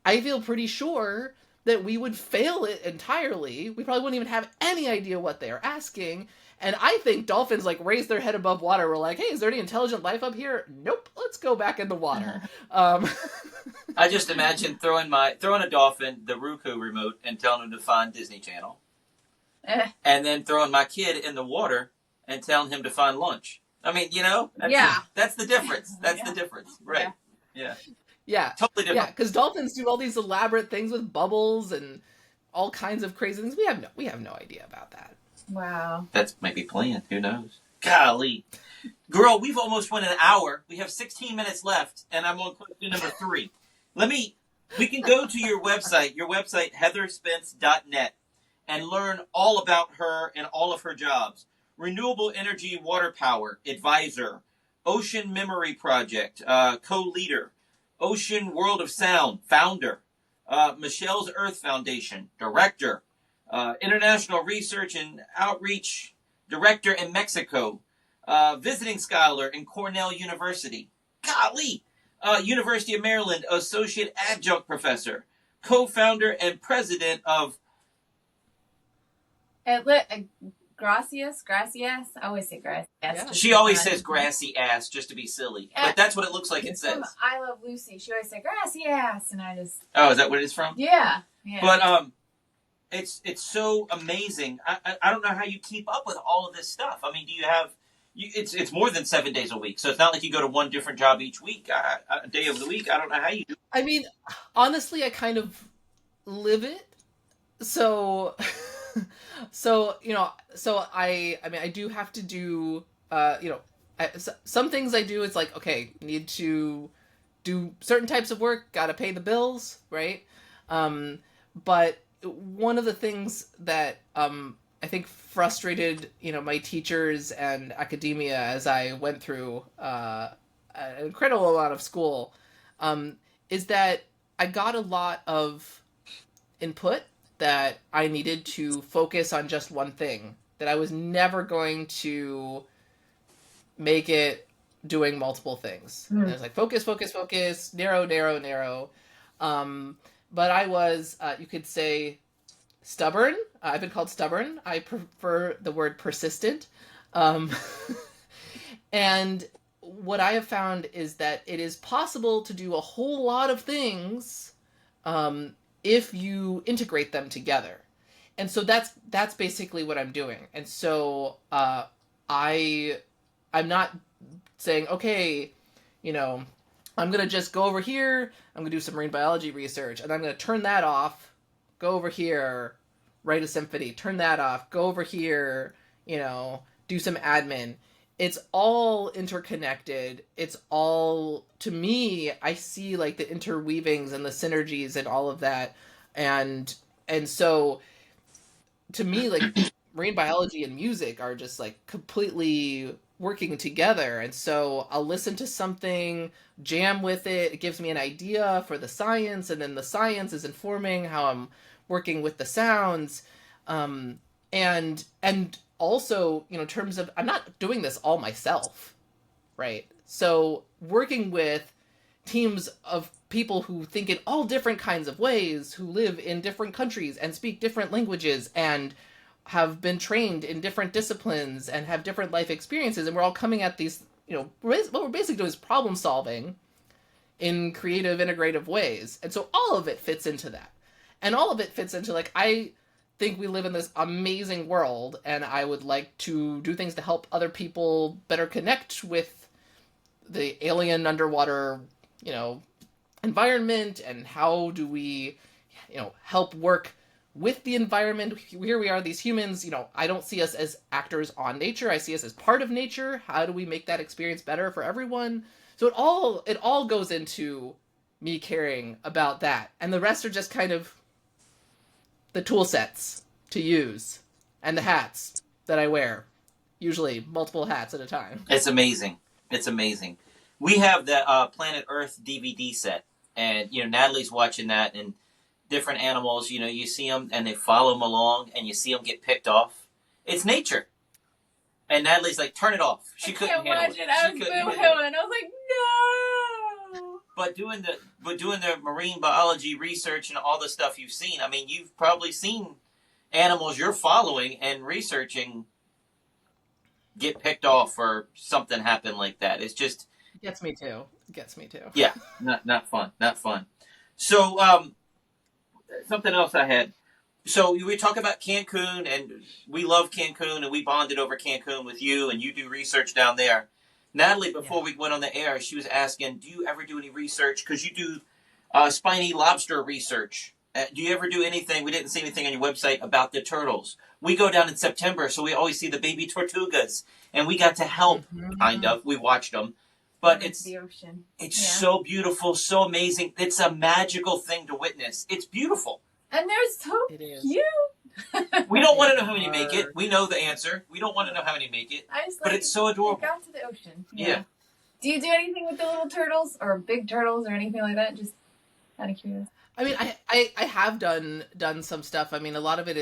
I feel pretty sure that we would fail it entirely. We probably wouldn't even have any idea what they're asking. And I think dolphins raise their head above water. We're like, hey, is there any intelligent life up here? Nope. Let's go back in the water. I just imagine throwing a dolphin the Roku remote and telling him to find Disney Channel. And then throwing my kid in the water and telling him to find lunch. I mean, that's the difference. That's the difference. Right. Yeah. Yeah. Totally different. Yeah, because dolphins do all these elaborate things with bubbles and all kinds of crazy things. We have no idea about that. Wow. That's maybe planned. Who knows? Golly. Girl, we've almost went an hour. We have 16 minutes left, and I'm on question number 3. We can go to your website, heatherspence.net, and learn all about her and all of her jobs. Renewable Energy Water Power Advisor, Ocean Memory Project, co-leader, Ocean World of Sound founder, Michelle's Earth Foundation director, International Research and Outreach Director in Mexico, visiting scholar in Cornell University. Golly! University of Maryland Associate Adjunct Professor, co-founder and president of... Gracias. I always say gracias. Yeah. She always says grassy ass just to be silly. But that's what it looks like it says. From I Love Lucy. She always said gracias, and I just... Oh, is that what it's from? Yeah. But it's so amazing. I don't know how you keep up with all of this stuff. I mean, do you have... It's more than 7 days a week, so it's not like you go to one different job each week, a day of the week. I don't know how you do. I mean, honestly, I kind of live it. So... I do have to do, some things I do, it's like, okay, need to do certain types of work, gotta pay the bills, right? But one of the things that I think frustrated, my teachers and academia as I went through an incredible amount of school, is that I got a lot of input that I needed to focus on just one thing, that I was never going to make it doing multiple things. And it was like, focus, focus, focus, narrow, narrow, narrow. But I was, you could say, stubborn. I've been called stubborn. I prefer the word persistent. And what I have found is that it is possible to do a whole lot of things if you integrate them together. And so that's basically what I'm doing. And so I'm not saying, okay, I'm going to just go over here, I'm going to do some marine biology research, and I'm going to turn that off, go over here, write a symphony, turn that off, go over here, do some admin. It's all interconnected. It's all, to me, I see like the interweavings and the synergies and all of that. And so to me, like marine biology and music are just like completely working together. And so I'll listen to something, jam with it. It gives me an idea for the science, and then the science is informing how I'm working with the sounds. And also, in terms of, I'm not doing this all myself, right? So working with teams of people who think in all different kinds of ways, who live in different countries and speak different languages and have been trained in different disciplines and have different life experiences, and we're all coming at these, what we're basically doing is problem solving in creative, integrative ways. And so all of it fits into that. And all of it fits into, like, I think we live in this amazing world, and I would like to do things to help other people better connect with the alien underwater, environment, and how do we, help work with the environment. Here we are, these humans, I don't see us as actors on nature. I see us as part of nature. How do we make that experience better for everyone? So it all goes into me caring about that. And the rest are just kind of the tool sets to use and the hats that I wear. Usually multiple hats at a time. It's amazing. It's amazing. We have the Planet Earth DVD set, and, Natalie's watching that, and different animals, you see them and they follow them along, and you see them get picked off. It's nature. And Natalie's like, turn it off. She couldn't handle it. I was boo-hooing. I was like, no. But doing the marine biology research and all the stuff you've seen, I mean, you've probably seen animals you're following and researching get picked off or something happen like that. It's just... Gets me too. Yeah, not fun. So, something else I had. So we talk about Cancun, and we love Cancun, and we bonded over Cancun with you, and you do research down there. Natalie, before we went on the air, she was asking, do you ever do any research? Because you do spiny lobster research. Do you ever do anything? We didn't see anything on your website about the turtles. We go down in September, so we always see the baby tortugas, and we got to help, kind of. We watched them. But it's the ocean. It's so beautiful, so amazing. It's a magical thing to witness. It's beautiful. And they're so cute. We don't want to know how many make it. We know the answer. We don't want to know how many make it. But it's so adorable. Got to the ocean. Yeah. Do you do anything with the little turtles or big turtles or anything like that? Just kind of curious. I mean, I have done some stuff. I mean, a lot of it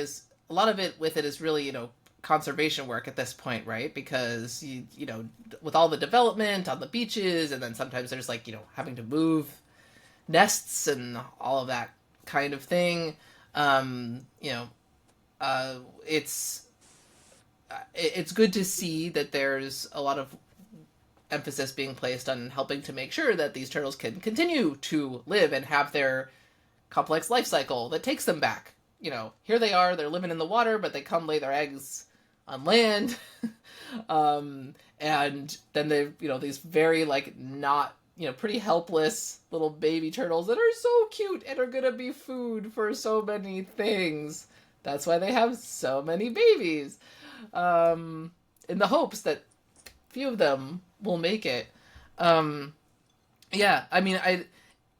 with it is really, conservation work at this point, right? Because you know, with all the development on the beaches, and then sometimes there's like, having to move nests and all of that kind of thing. It's good to see that there's a lot of emphasis being placed on helping to make sure that these turtles can continue to live and have their complex life cycle that takes them back. Here they are, they're living in the water, but they come lay their eggs on land. And then they, these very not, pretty helpless little baby turtles that are so cute and are gonna be food for so many things. That's why they have so many babies. In the hopes that few of them will make it. Yeah, I mean,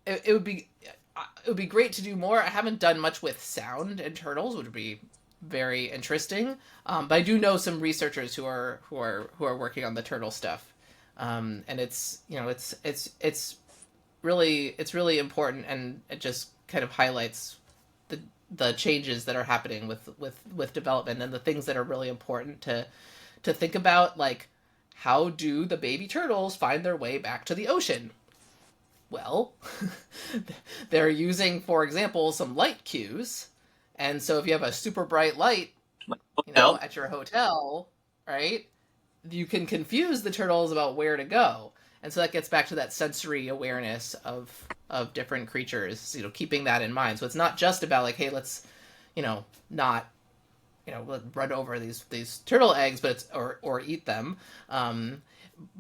it would be great to do more. I haven't done much with sound and turtles, which would be very interesting. But I do know some researchers who are working on the turtle stuff, and it's really important, and it just kind of highlights the changes that are happening with development, and the things that are really important to think about, like how do the baby turtles find their way back to the ocean? Well, they're using, for example, some light cues. And so if you have a super bright light, Hotel. at your hotel, right, you can confuse the turtles about where to go. And so that gets back to that sensory awareness of different creatures, keeping that in mind. So it's not just about like, hey, let's, not, run over these turtle eggs, but it's, or eat them.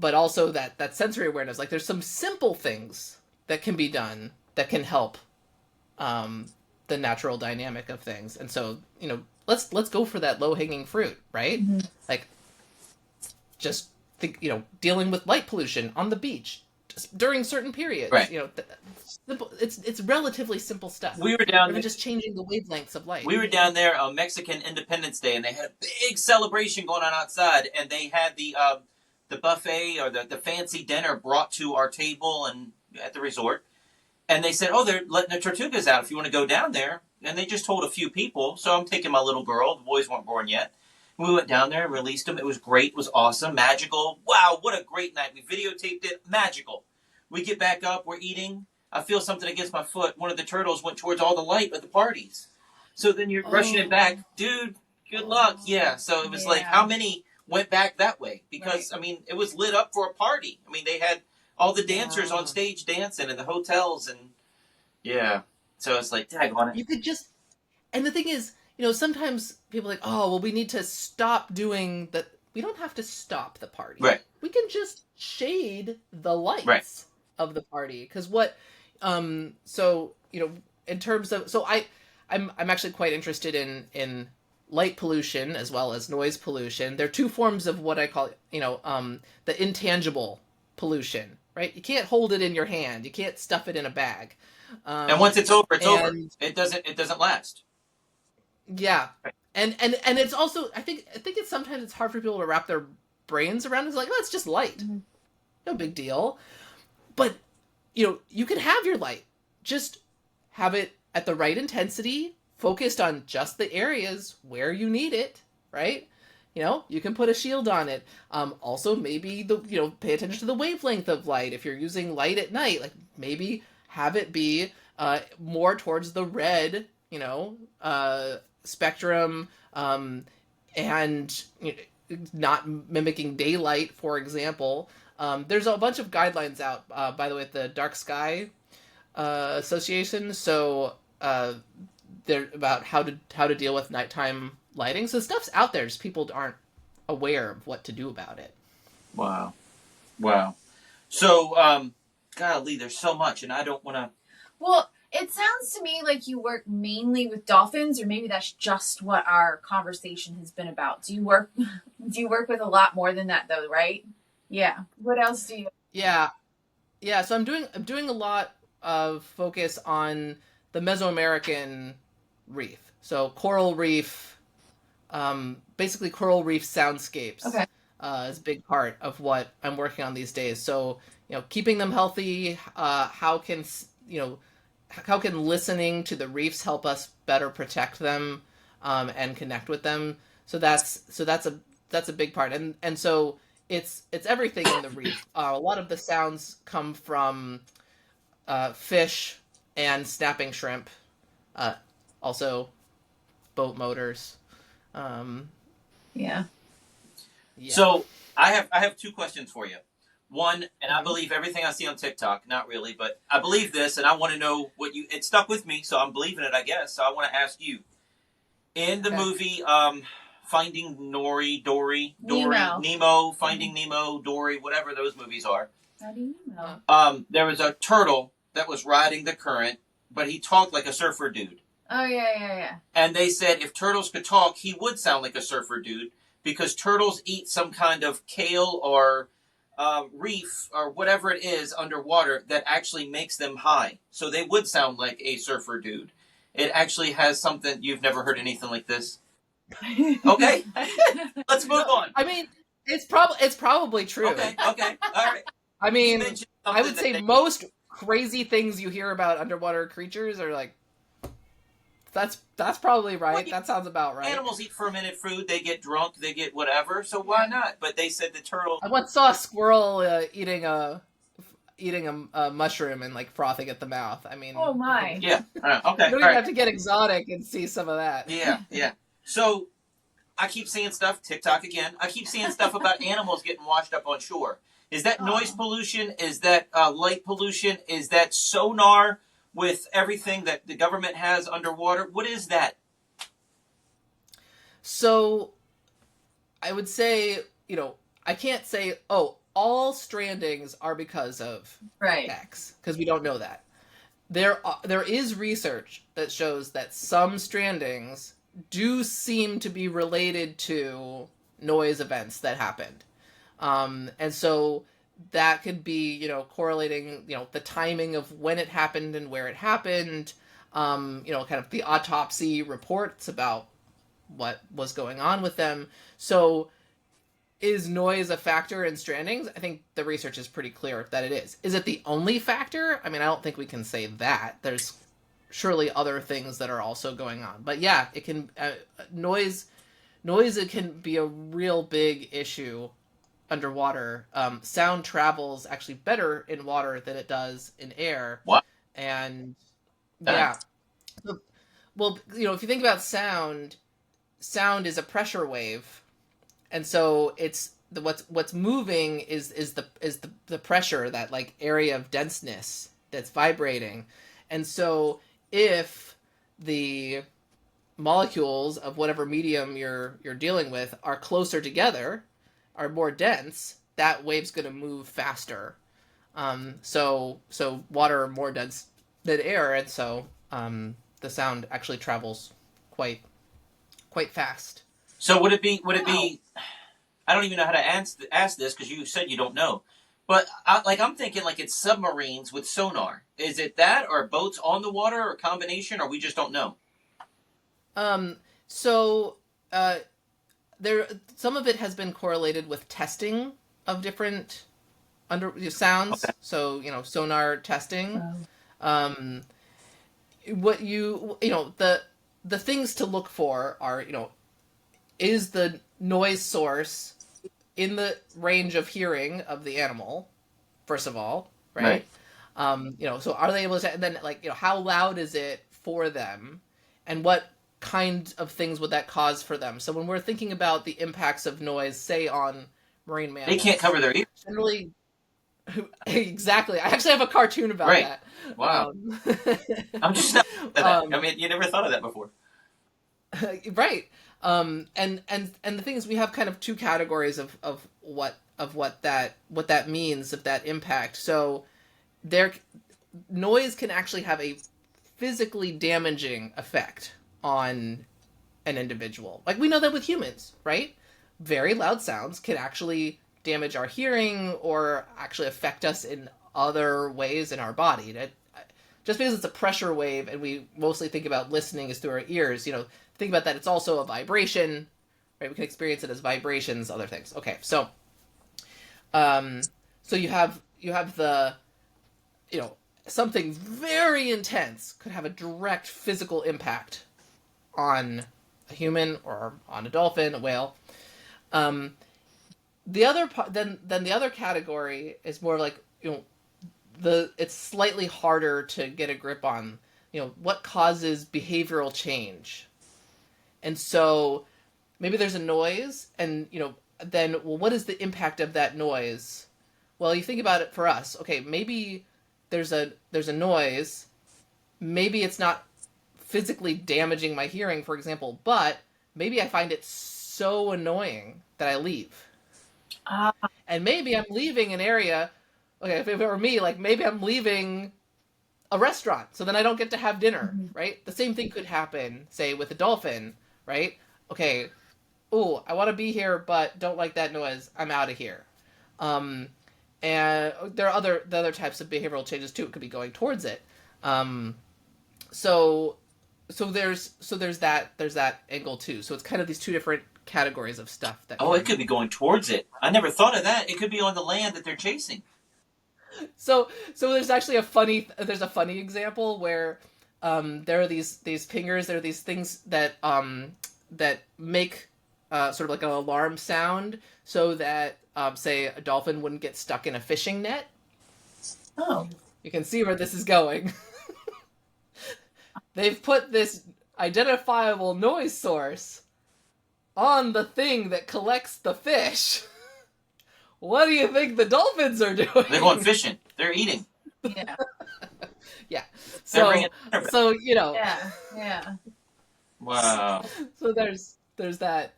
But also that sensory awareness, like there's some simple things that can be done that can help the natural dynamic of things. And so, let's go for that low-hanging fruit, right? Mm-hmm. Like, just think, dealing with light pollution on the beach just during certain periods. Right. Simple, it's relatively simple stuff. We were down Even there. just changing the wavelengths of light. We were down there on Mexican Independence Day, and they had a big celebration going on outside, and they had the buffet or the fancy dinner brought to our table and at the resort. And they said, oh, they're letting the tortugas out if you want to go down there. And they just told a few people. So I'm taking my little girl. The boys weren't born yet. We went down there and released them. It was great. It was awesome. Magical. Wow, what a great night. We videotaped it. Magical. We get back up. We're eating. I feel something against my foot. One of the turtles went towards all the light at the parties. So then you're rushing it back. Dude, good luck. Yeah. So it was like, how many went back that way? Because, I mean, it was lit up for a party. I mean, they had all the dancers on stage dancing in the hotels. And, yeah. So it's like, tag on it. You could just... And the thing is, sometimes people are like, oh, well, we need to stop doing that. We don't have to stop the party. Right. We can just shade the lights of the party. Because so, in terms of... So I'm actually quite interested in light pollution as well as noise pollution. There are two forms of what I call, the intangible pollution, right? You can't hold it in your hand. You can't stuff it in a bag. And once it's over, it's over. It doesn't last. Yeah. And it's also, I think it's sometimes it's hard for people to wrap their brains around. It's like, oh, it's just light. Mm-hmm. No big deal. But, you can have your light. Just have it at the right intensity, focused on just the areas where you need it, right? You can put a shield on it. Also, maybe pay attention to the wavelength of light. If you're using light at night, like maybe have it be more towards the red, spectrum, and not mimicking daylight, for example. There's a bunch of guidelines out, by the way, at the Dark Sky Association. So they're about how to deal with nighttime lighting. So stuff's out there, just people aren't aware of what to do about it. Wow. So, golly, there's so much, and I don't want to... Well, it sounds to me like you work mainly with dolphins, or maybe that's just what our conversation has been about. Do you work with a lot more than that, though, right? Yeah. What else do you... Yeah. So I'm doing a lot of focus on the Mesoamerican reef. So coral reef, basically coral reef soundscapes. Okay. Is a big part of what I'm working on these days. So, keeping them healthy, how can listening to the reefs help us better protect them, and connect with them? So that's a big part. And so it's everything in the reef. A lot of the sounds come from fish and snapping shrimp, also boat motors. Yeah. So I have two questions for you. One, and I believe everything I see on TikTok, not really, but I believe this, and I want to know it stuck with me, so I'm believing it, I guess. So I want to ask you, in the movie Finding Nemo, Finding Nemo, Dory, whatever those movies are, Finding Nemo. There was a turtle that was riding the current, but he talked like a surfer dude. Oh, yeah. And they said if turtles could talk, he would sound like a surfer dude, because turtles eat some kind of kale or reef or whatever it is underwater that actually makes them high. So they would sound like a surfer dude. It actually has something. You've never heard anything like this? Okay. Let's move on. I mean, it's probably true. Okay. All right. I mean, mentioned I would something say that most crazy things you hear about underwater creatures are like, that's probably right. Well, that sounds about right. Animals eat fermented food. They get drunk. They get whatever. So why not? But they said the turtle. I once saw a squirrel eating a mushroom and like frothing at the mouth. I mean, Oh my. Yeah. Okay. you don't even have to get exotic and see some of that. Yeah. So I keep seeing stuff. TikTok again. I keep seeing stuff about animals getting washed up on shore. Is that noise pollution? Is that light pollution? Is that sonar with everything that the government has underwater? What is that? So, I would say, I can't say, all strandings are because of Right. X, because we don't know that. There is research that shows that some strandings do seem to be related to noise events that happened. And so that could be, correlating, the timing of when it happened and where it happened, kind of the autopsy reports about what was going on with them. So is noise a factor in strandings? I think the research is pretty clear that it is. Is it the only factor? I mean, I don't think we can say that. There's surely other things that are also going on. But yeah, it can, noise, it can be a real big issue underwater. Sound travels actually better in water than it does in air. What? And yeah. Well, if you think about sound is a pressure wave. And so it's what's moving is the pressure, that like area of denseness that's vibrating. And so if the molecules of whatever medium you're dealing with are closer together, are more dense, that wave's going to move faster. So water are more dense than air, and so the sound actually travels quite fast. So would it be? I don't even know how to ask this because you said you don't know. But I'm thinking like it's submarines with sonar. Is it that, or boats on the water, or a combination, or we just don't know? There, some of it has been correlated with testing of different sounds. Okay. So sonar testing. What the things to look for are is the noise source in the range of hearing of the animal, first of all, right? So are they able to, and then how loud is it for them, and what kind of things would that cause for them? So when we're thinking about the impacts of noise, say on marine mammals, they can't cover their ears. Generally, exactly. I actually have a cartoon about that. Wow. I'm just not I mean, you never thought of that before. Right. And the thing is, we have kind of two categories of what that means, of that impact. So noise can actually have a physically damaging effect on an individual. Like we know that with humans, right? Very loud sounds can actually damage our hearing or actually affect us in other ways in our body. Just because it's a pressure wave and we mostly think about listening is through our ears, think about that. It's also a vibration, right? We can experience it as vibrations, other things. Okay. So you have the, something very intense could have a direct physical impact on a human or on a dolphin, a whale. The other then the other category is more like, it's slightly harder to get a grip on, what causes behavioral change. And so maybe there's a noise and, then, what is the impact of that noise? Well, you think about it for us. Okay, maybe there's a noise. Maybe it's not physically damaging my hearing, for example, but maybe I find it so annoying that I leave. And maybe I'm leaving an area. Okay, if it were me, maybe I'm leaving a restaurant, so then I don't get to have dinner, right? The same thing could happen, say, with a dolphin, right? Okay, I want to be here, but don't like that noise. I'm out of here. And there are the other types of behavioral changes too. It could be going towards it. So there's that angle too. So it's kind of these two different categories of stuff that. Oh, it could be going towards it. I never thought of that. It could be on the land that they're chasing. So there's actually a funny example where there are these pingers. There are these things that make sort of like an alarm sound so that say a dolphin wouldn't get stuck in a fishing net. Oh. You can see where this is going. They've put this identifiable noise source on the thing that collects the fish. What do you think the dolphins are doing? They're going fishing. They're eating. Yeah. Yeah. So you know. Yeah. Wow. So there's that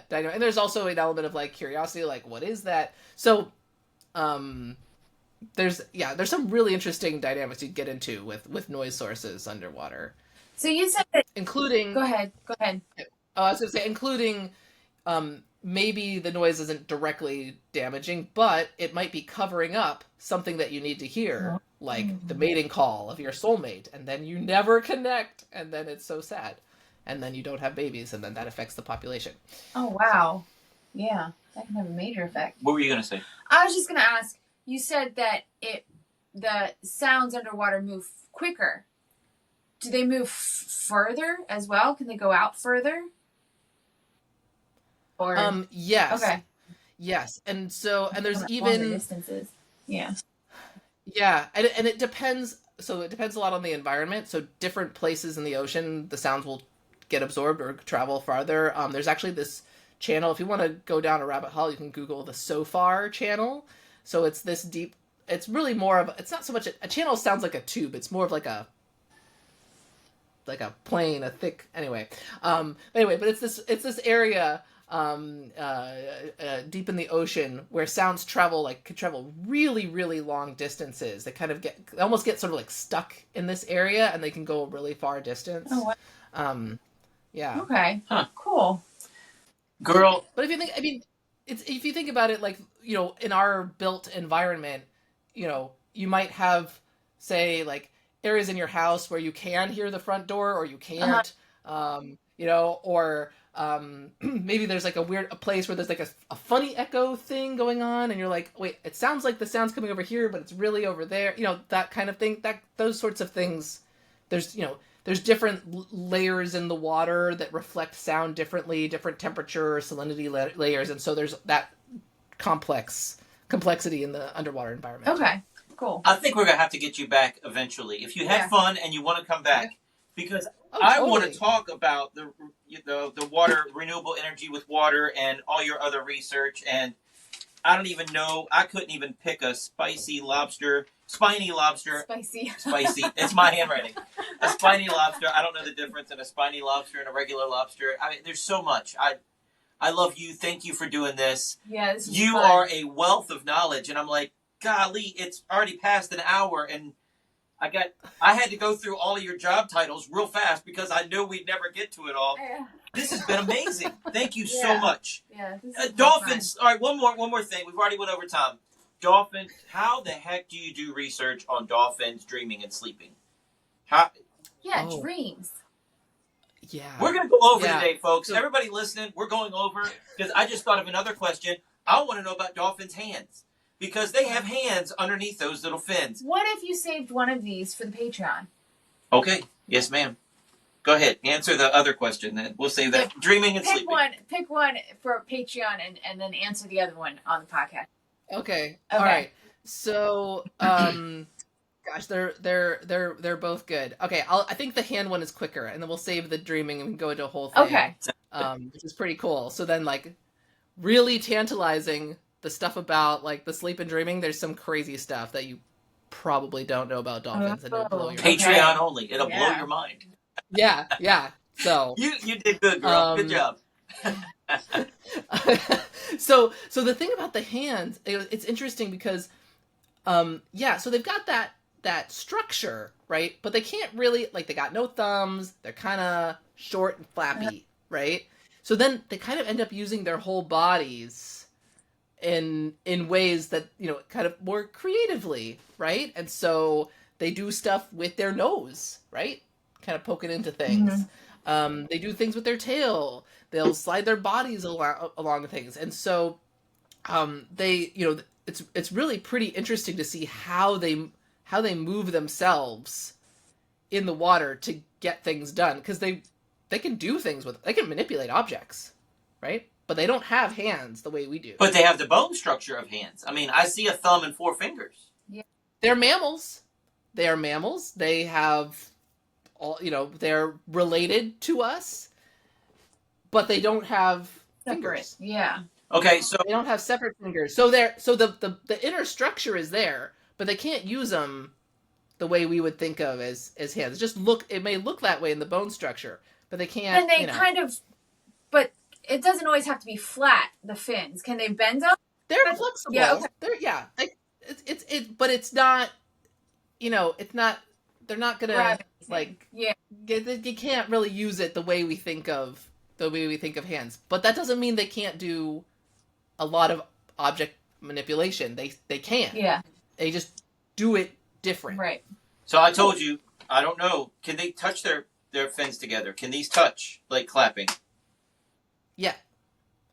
dynamic, and there's also an element of like curiosity, like what is that? So, there's some really interesting dynamics you get into with noise sources underwater. So you said that, including. Go ahead. I was gonna say, including, maybe the noise isn't directly damaging, but it might be covering up something that you need to hear, like the mating call of your soulmate, and then you never connect, and then it's so sad, and then you don't have babies, and then that affects the population. Oh, wow. Yeah, that can have a major effect. What were you going to say? I was just going to ask, you said that the sounds underwater move quicker. Do they move further as well? Can they go out further? Or yes. Okay. Yes. And there's Longer even distances. Yeah. Yeah, and it depends. So it depends a lot on the environment. So different places in the ocean, the sounds will get absorbed or travel farther. There's actually this channel. If you want to go down a rabbit hole, you can Google the SOFAR channel. So it's this deep. It's really more of. It's not so much a channel. Sounds like a tube. It's more of like a plane, a thick. Anyway, but it's this area. Deep in the ocean where sounds could travel really, really long distances. They kind of almost get sort of like stuck in this area, and they can go a really far distance. Oh, wow. Yeah. Okay. Huh. Cool. Girl. But if you think about it, like, you know, in our built environment, you know, you might have, say, like areas in your house where you can hear the front door or you can't, you know, or maybe there's like a place where there's like a funny echo thing going on, and you're like, wait, it sounds like the sound's coming over here, but it's really over there, you know, that kind of thing. Those sorts of things. There's different layers in the water that reflect sound differently, different temperature, salinity layers, and so there's that complexity in the underwater environment. Okay. Cool. I think we're going to have to get you back eventually. If you had fun and you want to come back, because I totally want to talk about the water, renewable energy with water, and all your other research. And I don't even know. I couldn't even pick a spiny lobster. Spicy. Spicy. It's my handwriting. A spiny lobster. I don't know the difference in a spiny lobster and a regular lobster. I mean, there's so much. I love you. Thank you for doing this. Yeah, this is You fun. are a wealth of knowledge, and I'm like, golly, it's already past an hour, and I had to go through all of your job titles real fast because I knew we'd never get to it all. Yeah. This has been amazing. Thank you so much. Yeah. This is Dolphins. All right, one more thing. We've already went over time. Dolphins. How the heck do you do research on dolphins dreaming and sleeping? Yeah, Oh. dreams. Yeah. We're going to go over Yeah. today, folks. So- Everybody listening, we're going over because I just thought of another question. I want to know about dolphins' hands because they have hands underneath those little fins. What if you saved one of these for the Patreon? Okay. Yes, ma'am. Go ahead. Answer the other question. Then we'll save that. Dreaming and sleeping. Pick one for Patreon and then answer the other one on the podcast. Okay. All right. So, gosh, they're both good. Okay. I think the hand one is quicker, and then we'll save the dreaming and go into a whole thing. Okay. Which is pretty cool. So then, like, really tantalizing, the stuff about like the sleep and dreaming. There's some crazy stuff that you probably don't know about dolphins, and it'll blow your mind. Patreon only. It'll blow your mind. Yeah. So you did good, girl. Good job. so the thing about the hands, it's interesting because, so they've got that structure, right? But they can't really, like, they got no thumbs. They're kind of short and flappy, right? So then they kind of end up using their whole bodies in ways that, kind of more creatively, right? And so they do stuff with their nose, right? Kind of poking into things. They do things with their tail. They'll slide their bodies along things. And so it's really pretty interesting to see how they move themselves in the water to get things done, because they can do things they can manipulate objects, right? But they don't have hands the way we do. But they have the bone structure of hands. I mean, I see a thumb and 4 fingers. Yeah. They're mammals. They are mammals. They have all, they're related to us, but they don't have fingers. Yeah. Okay, so they don't have separate fingers. So the inner structure is there, but they can't use them the way we would think of as hands. It may look that way in the bone structure, but they can't. And they but it doesn't always have to be flat. The fins, can they bend up? They're flexible. Yeah. Okay. But it's not. It's not. They're not gonna you can't really use it the way we think of hands. But that doesn't mean they can't do a lot of object manipulation. They can. Yeah. They just do it different. Right. So I told you, I don't know. Can they touch their fins together? Can these touch like clapping? Yeah.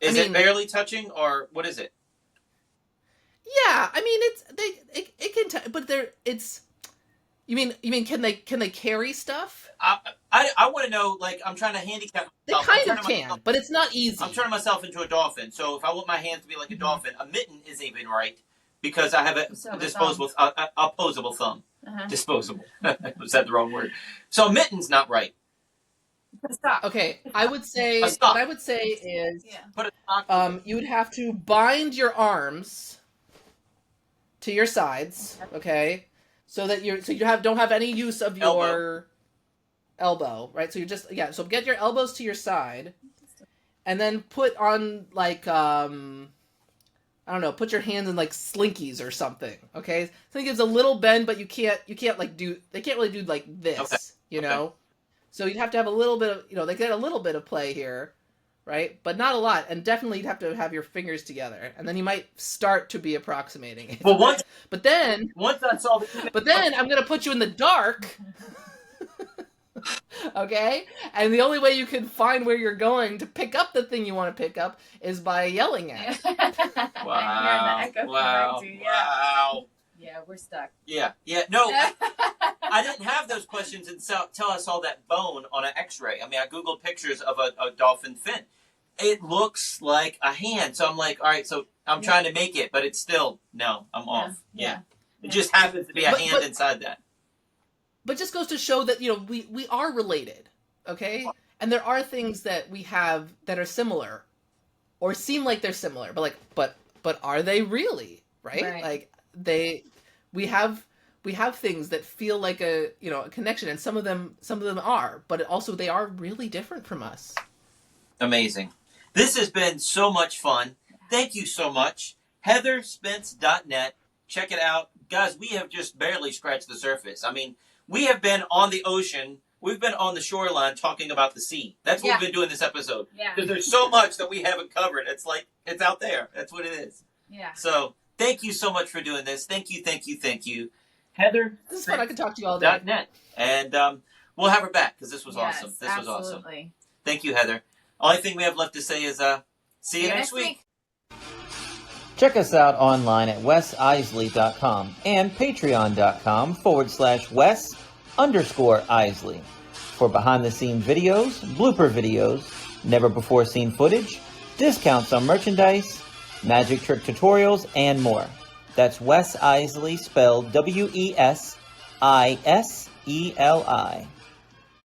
Is it barely touching, or what is it? Yeah, I mean it can but it's. You mean can they carry stuff? I want to know, like, I'm trying to handicap myself. They kind of can, but it's not easy. I'm turning myself into a dolphin, so if I want my hands to be like a dolphin, a mitten isn't even right because I have a opposable thumb. Disposable. Was that the wrong word? So a mitten's not right. Stop. Okay, I would say what I would say is Put a you would have to bind your arms to your sides, okay? So that don't have any use of your elbow, right? So you just so get your elbows to your side, and then put on like I don't know, put your hands in like slinkies or something, okay? So it gives a little bend, but they can't really do like this, you know? So you'd have to have a little bit of, they get a little bit of play here, right? But not a lot, and definitely you'd have to have your fingers together, and then you might start to be approximating it. Well, once that's all. But then I'm gonna put you in the dark, okay? And the only way you can find where you're going to pick up the thing you want to pick up is by yelling at it. Wow! Yeah, we're stuck. Yeah. No, I didn't have those questions until I saw that bone on an X-ray. I mean, I googled pictures of a dolphin fin. It looks like a hand, so I'm like, all right. So I'm trying to make it, but it's still I'm off. Yeah. It just happens to be a hand inside that. But just goes to show that we are related, okay? And there are things that we have that are similar, or seem like they're similar, but are they really, right? Like we have things that feel like a connection, and some of them are, but also they are really different from us. Amazing. This has been so much fun. Thank you so much. HeatherSpence.net. Check it out. Guys, we have just barely scratched the surface. I mean, we have been on the ocean. We've been on the shoreline talking about the sea. That's what we've been doing this episode. Yeah. Because there's so much that we haven't covered. It's like, it's out there. That's what it is. Yeah. So, thank you so much for doing this. Thank you. Heather. This is fun. I could talk to you all day. .net. And we'll have her back because this was awesome. This was awesome. Thank you, Heather. Only thing we have left to say is see you next week. Check us out online at wesiseli.com and patreon.com/Wes_Iseli for behind-the-scenes videos, blooper videos, never-before-seen footage, discounts on merchandise, magic trick tutorials, and more. That's Wes Iseli, spelled WESISELI.